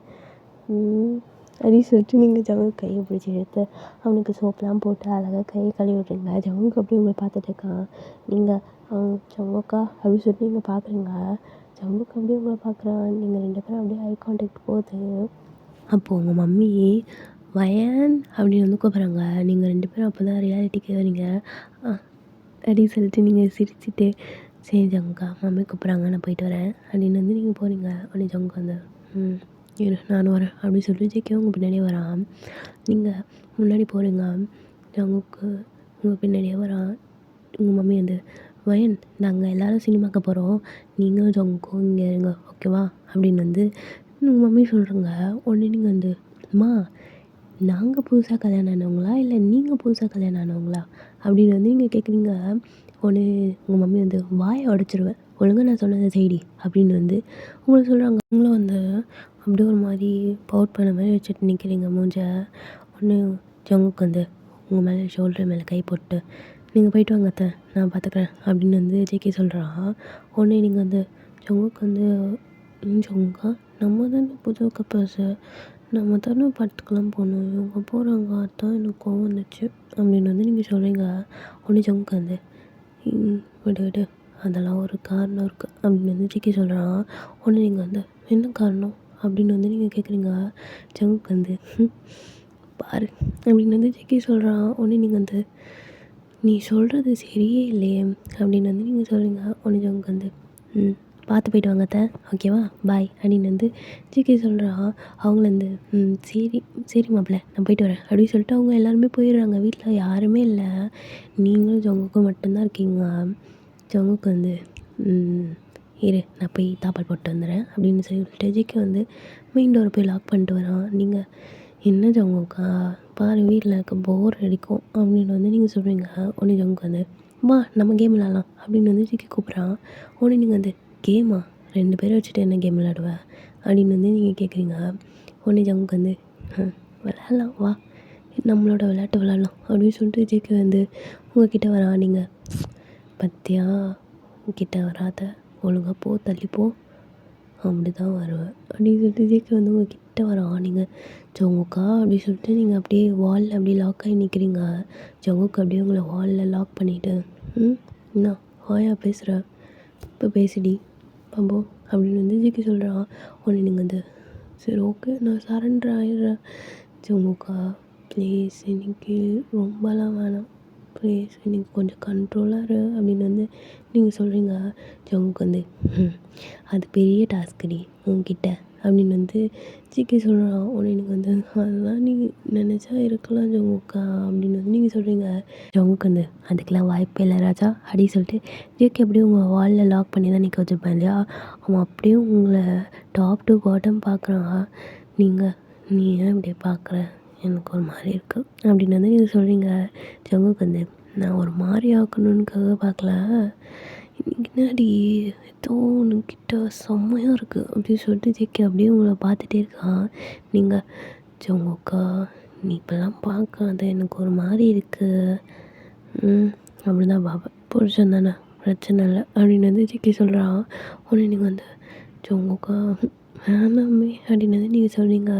அப்படின்னு சொல்லிட்டு நீங்கள் ஜங்கு கையை பிடிச்சி எடுத்து அவனுக்கு சோப்பெலாம் போட்டு அழகாக கையை கழுவி விட்றீங்க. ஜங்குக்கு அப்படியே உங்களை பார்த்துட்டு இருக்கான். நீங்கள் ஜங்குக்கா அப்படின்னு சொல்லிட்டு நீங்கள் பார்க்குறீங்க. ஜங்குக்கு அப்படியே உங்களை பார்க்குறான். நீங்கள் 2 பேரும் அப்படியே ஐ கான்டாக்ட் போகுது. அப்போது உங்கள் மம்மி வயன் அப்படின்னு வந்து கூப்பிட்றாங்க. நீங்கள் 2 பேரும் அப்போ தான் ரியாலிட்டிக்கு வரீங்க. அப்படின்னு சொல்லிட்டு நீங்கள் சிரிச்சுட்டு சரி ஜங்குக்கா மம்மி கூப்பிட்றாங்க நான் போயிட்டு வரேன் அப்படின்னு வந்து நீங்கள் போகிறீங்க. உடனே ஜங்கு வந்து இரு நானும் வரேன் அப்படின்னு சொல்லிட்டு ஜிக்கே உங்கள் பின்னாடியே வரான். நீங்கள் முன்னாடி போகிறீங்க. ஜங்குக்கு உங்கள் பின்னாடியே வரான். உங்கள் மம்மி வந்து வயன் நாங்கள் எல்லோரும் சினிமாவுக்கு போகிறோம், நீங்களும் ஜங்குக்கும் இங்கே இருங்க ஓகேவா அப்படின்னு வந்து உங்கள் மம்மி சொல்கிறேங்க. உடனே நீங்கள் வந்து அம்மா நாங்கள் புதுசாக கல்யாணம் ஆனவங்களா இல்லை நீங்கள் புதுசாக கல்யாணம் ஆனவங்களா அப்படின்னு வந்து நீங்கள் கேட்குறீங்க. உடனே உங்கள் மம்மி வந்து வாயை உடச்சிருவேன், ஒழுங்காக நான் சொன்னதை செய்டி அப்படின்னு வந்து உங்களை சொல்கிறாங்க. உங்களும் வந்து அப்படியே ஒரு மாதிரி பவுட் பண்ண மாதிரி வச்சுட்டு நிற்கிறீங்க மூஞ்ச. ஒன்று ஜங்குக்கு வந்து உங்கள் மேலே ஷோல்டர் மேலே கை போட்டு நீங்கள் போயிட்டு வாங்க அத்தை நான் பார்த்துக்குறேன் அப்படின்னு வந்து ஜேகே சொல்கிறான். உடனே நீங்கள் வந்து ஜங்குக்கு வந்து ஜங்குக்கா நம்ம தானே புது கப்பல்ஸு, நம்ம தானே படத்துக்கெலாம் போகணும், இவங்க போகிறாங்க அதான் எனக்கு கோவம் வந்துச்சு அப்படின்னு வந்து நீங்கள் சொல்கிறீங்க. உடனே ஜங்குக்கு வந்து விடு விடு அதெல்லாம் ஒரு காரணம் இருக்குது அப்படின்னு வந்து ஜிக்கி சொல்கிறான். உடனே நீங்கள் வந்து என்ன காரணம் அப்படின்னு வந்து நீங்கள் கேட்குறீங்க. ஜங்குக்கு வந்து பாரு அப்படின்னு வந்து ஜிக்கி சொல்கிறான். உடனே நீங்கள் வந்து நீ சொல்கிறது சரியே இல்லையே அப்படின்னு வந்து நீங்கள் சொல்கிறீங்க. உடனே ஜங்குக்கு வந்து பார்த்து போயிட்டு வாங்க அத்தை ஓகேவா பாய் அப்படின்னு வந்து ஜிக்கி சொல்கிறான். அவங்கள வந்து சரி சரி மாப்பிள்ள நான் போயிட்டு வரேன் அப்படின்னு சொல்லிட்டு அவங்க எல்லாருமே போயிடுறாங்க. வீட்டில் யாருமே இல்லை, நீங்களும் ஜங்குக்கும் மட்டும்தான் இருக்கீங்க. ஜங்குக்கு வந்து இரு நான் போய் தாப்பால் போட்டு வந்துடுறேன் அப்படின்னு சொல்லிட்டு ஜிக்கி வந்து மெயின் டோரை போய் லாக் பண்ணிட்டு வரான். நீங்கள் என்ன ஜங்குக்கா பாரு வீட்டில் இருக்க போர் அடிக்கும் அப்படின்னு வந்து நீங்கள் சொல்கிறீங்க. உடனே ஜங்குக்கு வந்து வா நம்ம கேம் விளாட்லாம் அப்படின்னு வந்து ஜிக்கி கூப்பிட்றான். உடனே நீங்கள் வந்து கேமா 2 பேரை வச்சுட்டு என்ன கேம் விளாடுவேன் அப்படின்னு வந்து நீங்கள் கேட்குறீங்க. உடனே ஜங்குக்கு வந்து விளாட்லாம் வா நம்மளோட விளையாட்டு விளாட்லாம் அப்படின்னு சொல்லிட்டு ஜிக்கி வந்து உங்ககிட்ட வரான். நீங்கள் பத்தியா கிட்ட வராத ஒழுங்காக போ தள்ளிப்போ அப்படி தான் வருவேன் அப்படின்னு சொல்லிட்டு ஜிக்கி வந்து உங்கள் கிட்ட வரான். நீங்கள் ஜங்குக்கா அப்படின்னு சொல்லிட்டு நீங்கள் அப்படியே வாலில் அப்படியே லாக் ஆகி நிற்கிறீங்க. ஜங்குக்கு அப்படியே உங்களை வாலில் லாக் பண்ணிவிட்டு என்ன ஹாயா பேசுகிற இப்போ பேசிடி பம்போ அப்படின்னு வந்து ஜிக்கி சொல்கிறான். உடனே நீங்கள் வந்து சரி ஓகே நான் சரண்டர் ஆகிடுறேன். ஜங்குக்கா ப்ளீஸ் இன்னைக்கு ரொம்பலாம் வேணாம், ப்ளீஸ் இன்னைக்கு கொஞ்சம் கண்ட்ரோலாக இரு அப்படின்னு வந்து நீங்கள் சொல்கிறீங்க. ஜங்குக்கு வந்து அது பெரிய டாஸ்க்குடி உங்ககிட்ட அப்படின்னு வந்து ஜிக்கி சொல்கிறான். உடனே நீங்கள் வந்து அதெல்லாம் நீ நினச்சா இருக்கலாம் ஜங்குக்கா அப்படின்னு வந்து நீங்கள் சொல்கிறீங்க. ஜங்குக்கு வந்து அதுக்கெலாம் வாய்ப்பே இல்லை ராஜா அப்படின்னு சொல்லிட்டு ஜிக்கி அப்படியே உங்கள் வாலில் லாக் பண்ணி தான் நிற்க வச்சுருப்பேன் இல்லையா, அவன் அப்படியே உங்களை டாப் டு பாட்டம் பார்க்குறான். நீ ஏன் இப்படி பார்க்குற எனக்கு ஒரு மாதிரி இருக்குது அப்படின்னு வந்து நீங்கள் சொல்கிறீங்க. ஜங்குக்கு வந்து நான் ஒரு மாதிரி ஆக்கணுன்னுக்காக பார்க்கல, முன்னாடி ஏதோ உனக்கிட்ட செம்மையாக இருக்குது அப்படின்னு சொல்லிட்டு ஜிக்கி அப்படியே உங்களை பார்த்துட்டே இருக்கான். நீங்கள் ஜங்குக்கா நீ இப்போல்லாம் பார்க்காத எனக்கு ஒரு மாதிரி இருக்குது அப்படி தான் பாப்பேன், புருஷன் தானே பிரச்சனை இல்லை அப்படின்னு வந்து ஜிக்கி சொல்கிறான். உடனே நீங்கள் வந்து ஜங்குக்கா வேணாமே அப்படின்னது நீங்கள் சொல்கிறீங்க.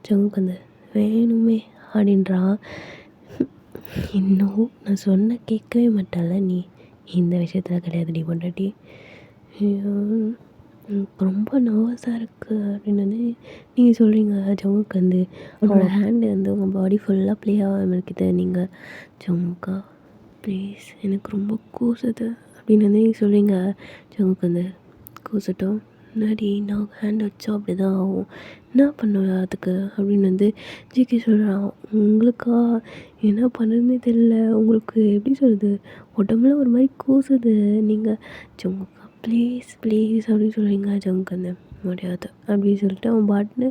ஜங்குக்கு வந்து வேணுமே அப்படின்றான். இன்னும் நான் சொன்ன கேட்கவே மாட்டேன்ல நீ, இந்த விஷயத்தில் கிடையாதுடி பொண்டாட்டி. ஐயோ எனக்கு ரொம்ப நர்வஸாக இருக்குது அப்படின்னு வந்து நீங்கள் சொல்கிறீங்க. ஜங்குக்கு வந்து உன்னோட ஹேண்டு வந்து உங்கள் பாடி ஃபுல்லாக ப்ளே ஆகாமல் இருக்குது. நீங்கள் ஜமுக்கா ப்ளீஸ் எனக்கு ரொம்ப கூசுது அப்படின்னு வந்து நீங்கள் சொல்கிறீங்க. ஜங்குக்கு வந்து கூசட்டும், முன்னாடி நான் ஹேண்ட் வச்சா அப்படி தான் ஆகும், என்ன பண்ணுவேன் அதுக்கு அப்படின்னு வந்து ஜிகே சொல்கிறான். உங்களுக்கா என்ன பண்ணுறதுனே தெரியல, உங்களுக்கு எப்படி சொல்கிறது, உடம்புல ஒரு மாதிரி கூசுது. நீங்கள் ஜங்குக்கா ப்ளீஸ் ப்ளீஸ் அப்படின்னு சொல்கிறீங்க. ஜங்குக்கு வந்து முடியாது அப்படின்னு சொல்லிட்டு அவன் பாட்டுன்னு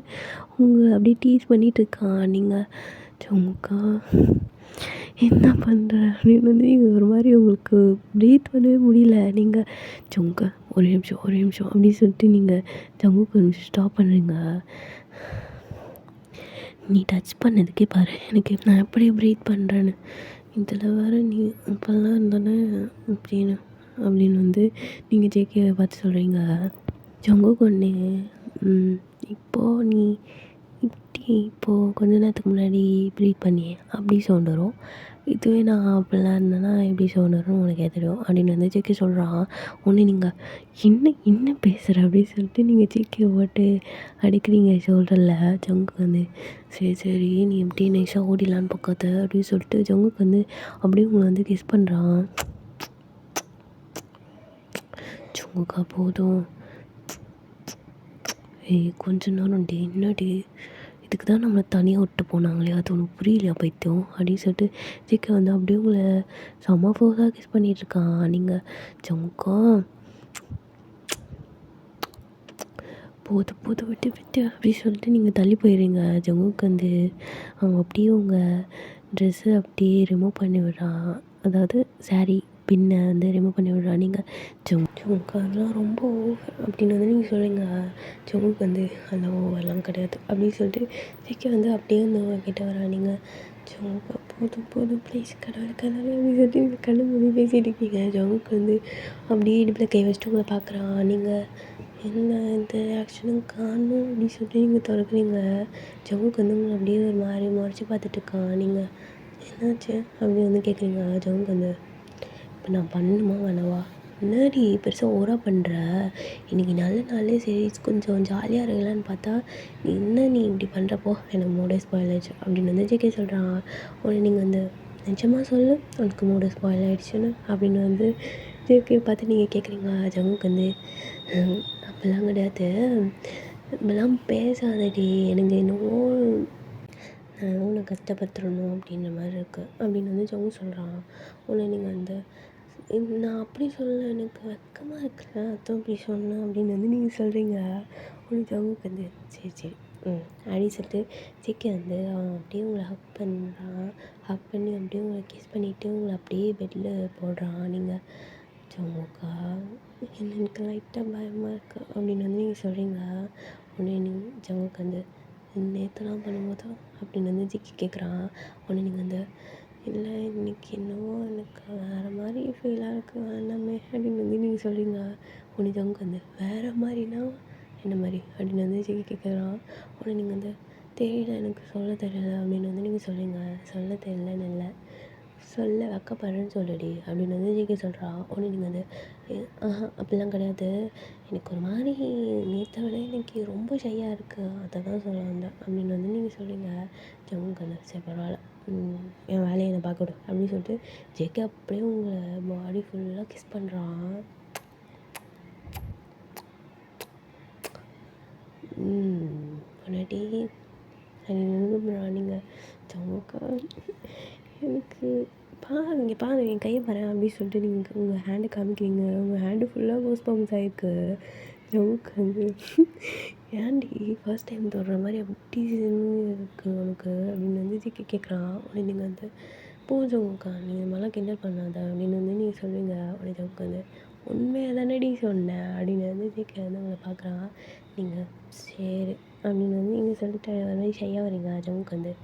உங்களை அப்படியே டீஸ் பண்ணிகிட்டு இருக்கான். நீங்கள் ஜங்குக்கா என்ன பண்ணுற அப்படின்னு வந்து நீங்கள் ஒரு மாதிரி உங்களுக்கு ப்ரீத் பண்ணவே முடியல. நீங்கள் ஜங்குக்கா ஒரு நிமிஷம் அப்படின்னு சொல்லிட்டு நீங்கள் ஜங்குக்கு ஒரு நிமிஷம் ஸ்டாப் பண்ணுறீங்க. நீ டச் பண்ணதுக்கே பாரு எனக்கு நான் எப்படி ப்ரீத் பண்ணுறேன்னு, இதில் வேறு நீ இப்போல்லாம் இருந்தானே அப்படின்னு வந்து நீங்கள் ஜேகேவை பார்த்து சொல்கிறீங்க. ஜங்குக்கு ஒன்று இப்போது நீ இப்போது கொஞ்ச நேரத்துக்கு முன்னாடி ப்ரீத் பண்ணி அப்படி சவுண்ட் வரும், இதுவே நான் அப்படிலாம் இருந்தேன்னா எப்படி சவுண்ட் வரும்னு உனக்கே தெரியும் அப்படின்னு வந்து ஜேகே சொல்கிறான். ஒன்று நீங்கள் என்ன பேசுகிற அப்படின்னு சொல்லிட்டு நீங்கள் ஜேகே போட்டு அடிக்கிறீங்க ஷோல்டரில். ஜங்குக்கு வந்து சரி நீ எப்படி நைஸாக ஓடிலான்னு பக்கத்து அப்படின்னு சொல்லிட்டு ஜங்குக்கு வந்து அப்படியே உங்களை வந்து கிஸ் பண்ணுறான். ஜங்குக்கா போதும், கொஞ்ச நேரம் டே என்னடி இதுக்கு தான் நம்மளை தனியாக விட்டு போனாங்களே, அது உனக்கு புரியலையா பைத்தியம் அப்படின்னு சொல்லிட்டு ஜிகே வந்து அப்படியே உங்களை செம்ம ஃபோர்ஸாக கிஸ் பண்ணிகிட்ருக்கான். நீங்கள் ஜமுக்கா போது விட்டு அப்படி சொல்லிட்டு நீங்கள் தள்ளி போயிடுறீங்க. ஜங்குக்கு வந்து அவங்க அப்படியே உங்கள் ட்ரெஸ்ஸு அப்படியே ரிமூவ் பண்ணி விடுறான், அதாவது சாரீ பின்னை வந்து ரிமூவ் பண்ணி விடுறான். நீங்கள் ஜங்குக்கு அதெல்லாம் ரொம்ப ஓவர் அப்படின்னு வந்து நீங்கள் சொல்கிறீங்க. ஜங்குக்கு வந்து அதெல்லாம் ஓவர்லாம் கிடையாது அப்படின்னு சொல்லிட்டு ஜிகே வந்து அப்படியே வந்து கிட்ட வரா. நீங்கள் ஜங்குக்கா போதும் ப்ளீஸ் கடவுளை அப்படின்னு சொல்லிட்டு நீங்கள் கண்ணு மூடி பேசிகிட்டு இருக்கீங்க. ஜங்குக்கு வந்து அப்படியே இடுப்பில் கை வச்சுட்டு உங்களை பார்க்குறான். நீங்கள் என்ன இந்த ஆக்ஷனும் காணும் அப்படின்னு சொல்லிட்டு நீங்கள் திறக்கிறீங்க. ஜங்குக்கு வந்து உங்களை அப்படியே ஒரு மாதிரி முறைச்சி பார்த்துட்ருக்கான். நீங்கள் என்னாச்சு அப்படின்னு வந்து கேட்குறீங்க. ஜங்குக்கு வந்து இப்போ நான் பண்ணணுமா வேணவா, முன்னாடி பெருசாக ஓரா பண்ணுற, இன்றைக்கி நல்ல நாளே சரி கொஞ்சம் ஜாலியாக இருக்கலான்னு பார்த்தா நீ இப்படி பண்ணுறப்போ எனக்கு மூடே ஸ்பாயில் ஆயிடுச்சு அப்படின்னு வந்து ஜேகே சொல்கிறான். உடனே நீங்கள் வந்து நிஜமாக சொல்லு உனக்கு மூடே ஸ்பாயில் ஆகிடுச்சுன்னு அப்படின்னு வந்து ஜேகே பார்த்து நீங்கள் கேட்குறீங்க. ஜங்குக்கு வந்து அப்படிலாம் கிடையாது, இப்படிலாம் பேசாதடி, எனக்கு என்னவோ நான் உன்னை கஷ்டப்படுத்துறணும் அப்படின்ற மாதிரி இருக்குது அப்படின்னு வந்து ஜங்கு சொல்கிறான். உடனே நீங்கள் வந்து நான் அப்படி சொல்லலை, எனக்கு வெக்கமாக இருக்குல்ல அதான் அப்படி சொன்னேன் அப்படின்னு வந்து நீங்கள் சொல்கிறீங்க. உடனே ஜங்குக்கு வந்து சரி அப்படின்னு சொல்லிட்டு ஜிகே வந்து அவன் அப்படியே உங்களை ஹக் பண்ணுறான். ஹக் பண்ணி அப்படியே உங்களை கிஸ் பண்ணிவிட்டு உங்களை அப்படியே பெட்டில் போடுறான். நீங்கள் ஜங்குக்கா எனக்கு லைட்டாக பயமாக இருக்குது அப்படின்னு வந்து நீங்கள் சொல்கிறீங்க. உடனே நீங்கள் ஜங்குக்கு வந்து நேற்றுலாம் பண்ணும்போது அப்படின்னு வந்து ஜிகே கேட்குறான். உடனே நீங்கள் வந்து இல்லை இன்றைக்கி என்னவோ எனக்கு வேறு மாதிரி ஃபீலாக இருக்குது வேணாமே அப்படின்னு வந்து நீங்கள் சொல்கிறீங்க. உடனே ஜங்குக்கு வந்து வேறு மாதிரினா என்ன மாதிரி அப்படின்னு வந்து ஜிகே கேட்குறான். உடனே நீங்கள் வந்து தெரியல எனக்கு சொல்ல தெரியல அப்படின்னு வந்து நீங்கள் சொல்கிறீங்க. சொல்ல தெரியலன்னு இல்லை, சொல்ல வெக்கப்படுறேன்னு சொல்லுடி அப்படின்னு வந்து ஜிகே சொல்கிறான். உடனே நீங்கள் வந்து அப்படிலாம் கிடையாது, எனக்கு ஒரு மாதிரி நேற்றை விட இன்றைக்கி ரொம்ப ஷையாக இருக்குது அதை தான் சொல்ல வந்தேன் அப்படின்னு வந்து நீங்கள் சொல்கிறீங்க. ஜங்குக்கு வந்து சரி பரவாயில்ல என் வேலையை என்னை பார்க்க விடு அப்படின்னு சொல்லிட்டு ஜேகே அப்படியே உங்களை பாடி ஃபுல்லாக கிஸ் பண்ணுறான். பொன்னாட்டி பண்ணுறான். நீங்கள் ஜங்குக்கா எனக்கு பாருங்க என் கையை பாரு அப்படின்னு சொல்லிட்டு நீங்கள் உங்கள் ஹேண்டை காமிக்கிறீங்க. உங்கள் ஹேண்டு ஃபுல்லாக கோஸ் பம்ப்ஸ் ஆகிருக்கு. ஜங்குக்கு வந்து ஏன்டி ஃபர்ஸ்ட் டைம் தொடுற மாதிரி அப்படி இருக்குது உனக்கு அப்படின்னு வந்து ஜிகே கேட்குறான். உடனே நீங்கள் வந்து ஜங்குக்கா நீங்கள் மாதிரிலாம் கிண்டல் பண்ணாத அப்படின்னு வந்து நீங்கள் சொல்லுவீங்க. உடனே ஜங்குக்கு வந்து உண்மையாக தானடி சொன்னேன் அப்படின்னு வந்து ஜிகே வந்து உங்களை பார்க்குறான். நீங்கள் சரி அப்படின்னு வந்து நீங்கள் சொல்லிட்டு அது மாதிரி ஷையாக வரீங்க. ஜங்குக்கு வந்து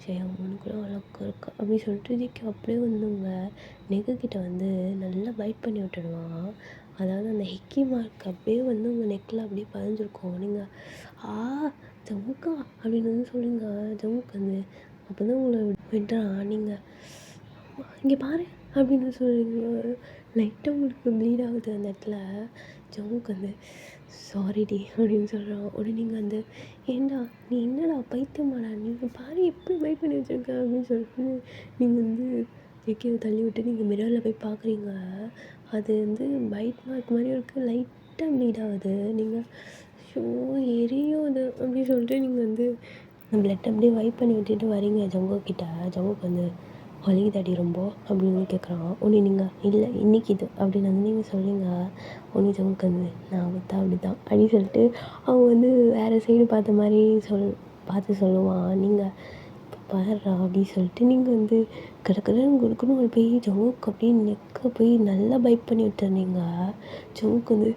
சரி அவனு கூட அழகாக இருக்கா அப்படின்னு சொல்லிட்டு ஜிகே அப்படியே வந்துங்க நெக்குக்கிட்ட வந்து நல்லா பைட் பண்ணி விட்டுடுவான். அதாவது அந்த ஹிக்கி மார்க் அப்படியே வந்து உங்கள் நெக்கில் அப்படியே பதிஞ்சிருக்கும். நீங்கள் ஆ ஜமுக்கா அப்படின்னு வந்து சொல்லுங்க. ஜமுக்கு வந்து அப்போ தான் உங்களை விடுறான். நீங்கள் இங்கே பாரு அப்படின்னு சொல்லுங்க. லைட்டாக உங்களுக்கு ப்ளீட் ஆகுது அந்த இடத்துல. ஜமுக்கு வந்து சாரிடி அப்படின்னு சொல்கிறான். உடனே நீங்கள் வந்து ஏண்டா நீ என்னடா பைத்தியமாடா நீங்கள் பாரு எப்படி பைட் பண்ணி வச்சுருக்க அப்படின்னு சொல்லிட்டு நீங்கள் வந்து ஜேகேவை தள்ளி விட்டு நீங்கள் மிரரில் போய் பார்க்குறீங்க. அது வந்து பைட் மார்க் மாதிரி இருக்குது, லைட்டாக ப்ளீட் ஆகுது. நீங்கள் ஷோ எரியும் அது அப்படின்னு சொல்லிட்டு நீங்கள் வந்து பிளட் அப்படியே வைப் பண்ணி விட்டுட்டு வரீங்க ஜங்குக்கிட்ட. ஜங்குக்கு வந்து வலிக்குதாடி ரொம்ப அப்படின்னு கேட்குறான். ஒன்று நீங்கள் இல்லை இன்றைக்கி இது அப்படின்னு வந்து நீங்கள் சொல்லுங்க. ஒன்று ஜங்குக்கு வந்து நான் விற்றா அப்படி தான் அப்படின்னு சொல்லிட்டு அவன் வந்து வேறு சைடு பார்த்த மாதிரி பார்த்து சொல்லுவான். நீங்கள் இப்போ பாடுறா அப்படின்னு சொல்லிட்டு நீங்கள் வந்து கிடக்குறன்னு கொடுக்கணும் போய் ஜங்குக்கு அப்படியே நெக்க போய் நல்லா பைட் பண்ணி விட்டுருந்தீங்க. ஜங்குக்கு வந்து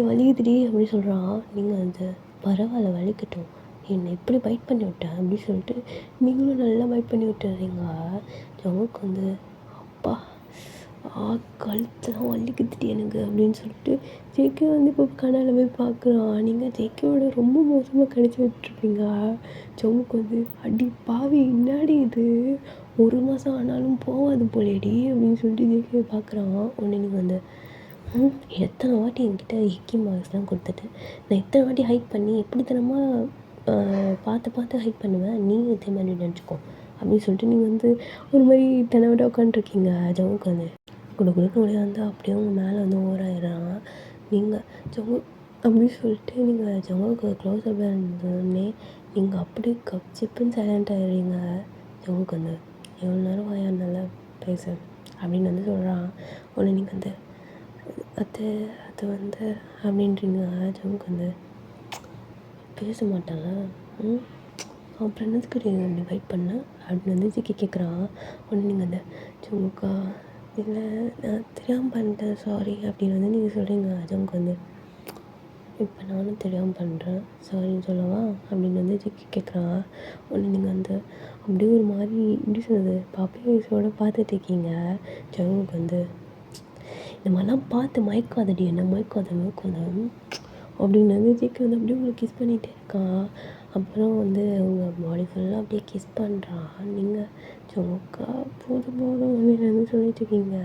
வலிக்குதுடி அப்படின்னு சொல்கிறான். நீங்கள் வந்து பரவாயில்ல வலிக்கட்டும், என்னை எப்படி பைட் பண்ணி விட்டேன் அப்படின்னு சொல்லிட்டு நீங்களும் நல்லா பைட் பண்ணி விட்டுறீங்க. ஜங்குக்கு வந்து அப்பா கழுத்துலாம் வலிக்குதுடி எனக்கு அப்படின்னு சொல்லிட்டு ஜேகே வந்து இப்போ கண்ணால் போய் பார்க்குறான். நீங்கள் ஜேகேவோட ரொம்ப மோசமாக கடிச்சு விட்டுருப்பீங்க. ஜங்குக்கு வந்து அடி பாவி என்னாடி இது 1 மாதம் ஆனாலும் போகாது போலேடி அப்படின்னு சொல்லிட்டு ஜேகே பார்க்குறான். உடனே நீங்கள் வந்து எத்தனை வாட்டி என்கிட்ட ஹிக்கி மார்க்ஸ்லாம் கொடுத்துட்டு நான் எத்தனை வாட்டி ஹைட் பண்ணி எப்படித்தனமாக பார்த்து ஹைட் பண்ணுவேன், நீ இதே மாதிரி நினச்சிக்கோ அப்படின்னு சொல்லிட்டு நீங்கள் வந்து ஒரு மாதிரி தெனவிட உட்காந்துருக்கீங்க. ஜங்குக்கு வந்து கொடுக்க வந்து அப்படியே உங்கள் மேலே வந்து ஓவராயிடுறான். நீங்கள் ஜங்கு அப்படின்னு சொல்லிட்டு நீங்கள் ஜங்குக்கு க்ளோஸ் அப் இருந்தோடனே நீங்கள் அப்படியே கப்சிப்புன்னு சைலண்ட் ஆகிடுறீங்க. ஜங்குக்கு வந்து எவ்வளோ நேரம் வாயா நல்லா பேச அப்படின்னு வந்து சொல்கிறான். உடனே நீங்கள் வந்து அது வந்து அப்படின்றீங்க. ஜங்குக்கு வந்து பேச மாட்டாங்க. அப்புறம் என்னதுக்கு அப்படி வெயிட் பண்ண அப்படின்னு வந்து ஜிக்கி கேட்குறான். உடனே நீங்கள் அந்த ஜங்குக்கா இல்லை நான் தெரியாமல் பண்ணிட்டேன் சாரி அப்படின்னு வந்து நீங்கள் சொல்கிறீங்க. ஜங்குக்கு வந்து இப்போ நானும் தெரியாமல் பண்ணுறேன் சாரின்னு சொல்லவா அப்படின்னு வந்து ஜிக்கி கேட்குறான். உடனே நீங்கள் வந்து அப்படியே ஒரு மாதிரி எப்படி சொல்கிறது பாப்பே வயசோடு பார்த்துட்டு இருக்கீங்க. ஜங்குக்கு வந்து இந்த மாதிரிலாம் பார்த்து மயக்காதடி என்ன மயக்காத அப்படின்னு வந்து ஜிக்கி வந்து அப்படியே உங்களை கிஸ் பண்ணிகிட்டே இருக்கான். அப்புறம் வந்து அவங்க பாடி ஃபுல்லாக அப்படியே கிஸ் பண்ணுறான். நீங்கள் ஜங்குக்கா போதும் அப்படின்னு வந்து சொல்லிட்டுருக்கீங்க.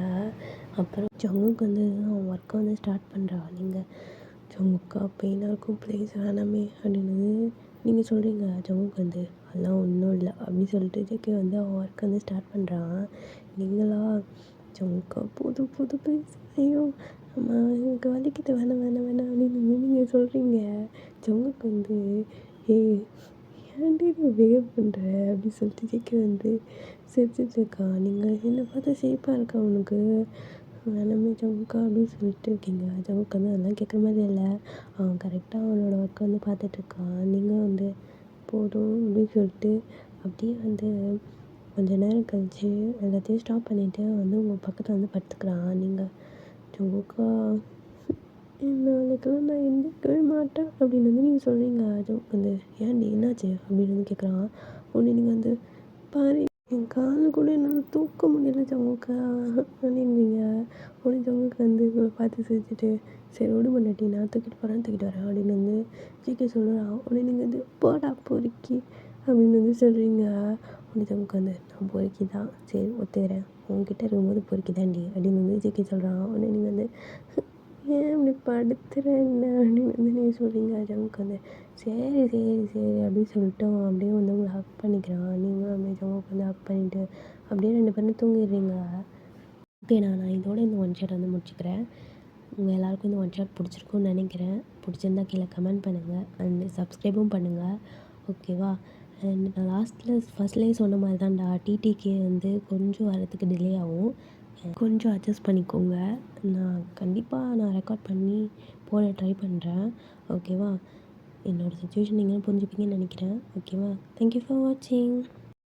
அப்புறம் ஜங்குக்கு வந்து அவன் ஒர்க்கை வந்து ஸ்டார்ட் பண்ணுறான். நீங்கள் ஜங்குக்கா பெயினாக இருக்கும் ப்ளீஸ் வேணாமே அப்படின்னு நீங்கள் சொல்கிறீங்க. ஜங்குக்கு வந்து அதெல்லாம் ஒன்றும் இல்லை அப்படின்னு சொல்லிட்டு ஜிக்கி வந்து அவன் ஒர்க் வந்து ஸ்டார்ட் பண்ணுறான். நீங்களா ஜங்குக்கா புது ப்ளீஸ் ஐயோ அம்மா எனக்கு வலிக்கிட்டு வேணாம் அப்படின்னு நீங்கள் சொல்கிறீங்க. ஜங்குக்கு வந்து ஏன்டி நீ பிஹேவ் பண்ணுற அப்படின்னு சொல்லிட்டு ஜிக்கி வந்து சிரிச்சிட்ருக்கா. நீங்கள் என்னை பார்த்தா சேஃபாக இருக்கா உனக்கு வேணாமே ஜங்குக்கா அப்படின்னு சொல்லிட்டு இருக்கீங்க. ஜங்குக்கு வந்து அதெல்லாம் கேட்குற மாதிரி இல்லை. அவன் கரெக்டாக அவனோட ஒர்க்கை வந்து பார்த்துட்ருக்கான். நீங்கள் வந்து போதும் அப்படின்னு சொல்லிட்டு அப்படியே வந்து கொஞ்ச நேரம் கழிச்சு எல்லாத்தையும் ஸ்டாப் பண்ணிவிட்டு வந்து உங்கள் பக்கத்தில் வந்து படுத்துக்கிறான். நீங்கள் ஜங்குக்கா நாளைக்கெல்லாம் நான் எந்திரிக்கவே மாட்டேன் அப்படின்னு வந்து நீங்கள் சொல்கிறீங்க. ஜங்குக்கு வந்து ஏன்டி என்னாச்சு அப்படின்னு வந்து கேட்குறான். ஒன்று நீங்கள் வந்து பாரு என் கால் கூட என்னால் தூக்க முடியல ஜங்குக்கா அப்படின்றீங்க. உடனே ஜங்குக்கு வந்து இவங்களை பார்த்து சிரிச்சுட்டு சரி விடு பண்ணாட்டி நான் தூக்கிட்டு வரேன் அப்படின்னு வந்து ஜிகே சொல்கிறான். உடனே நீங்கள் வந்து போடா பொறுக்கி அப்படின்னு வந்து சொல்கிறீங்க. உடனே ஜங்குக்கு வந்து நான் பொறுக்கி தான் சரி ஒத்துக்கிறேன் உங்ககிட்ட இருக்கும்போது பொறுக்கி தாண்டி அப்படின்னு வந்து ஜிகே சொல்கிறான். உடனே நீங்கள் வந்து ஏன் இப்படி படுத்துகிறேன் என்ன அப்படின்னு வந்து நீங்கள் சொல்கிறீங்க. ஜங்குக்கு வந்து சரி அப்படின்னு சொல்லிட்டு அப்படியே வந்து உங்களை ஹக் பண்ணிக்கிறான். நீங்களும் அப்படியே ஜங்குக்கு வந்து ஹக் பண்ணிவிட்டு அப்படியே 2 பேரும் தூங்கிடுறீங்க. ஓகே நான் இதோட இந்த ஒன் ஷாட் வந்து முடிச்சுக்கிறேன். உங்கள் எல்லாேருக்கும் இந்த ஒன் ஷாட் பிடிச்சிருக்குன்னு நினைக்கிறேன். பிடிச்சிருந்தா கீழே கமெண்ட் பண்ணுங்கள் அண்ட் சப்ஸ்கிரைபும் பண்ணுங்கள். ஓகேவா? அண்ட் நான் ஃபஸ்ட்லேயே சொன்ன மாதிரி தான்டா டிடிகே வந்து கொஞ்சம் வரத்துக்கு டிலே ஆகும். கொஞ்சம் அட்ஜஸ்ட் பண்ணிக்கோங்க. நான் கண்டிப்பாக ரெக்கார்ட் பண்ணி போட ட்ரை பண்ணுறேன். ஓகேவா? என்னோடய சுச்சுவேஷன் நீங்களும் புரிஞ்சுப்பீங்கன்னு நினைக்கிறேன். ஓகேவா? தேங்க்யூ ஃபார் வாட்சிங்.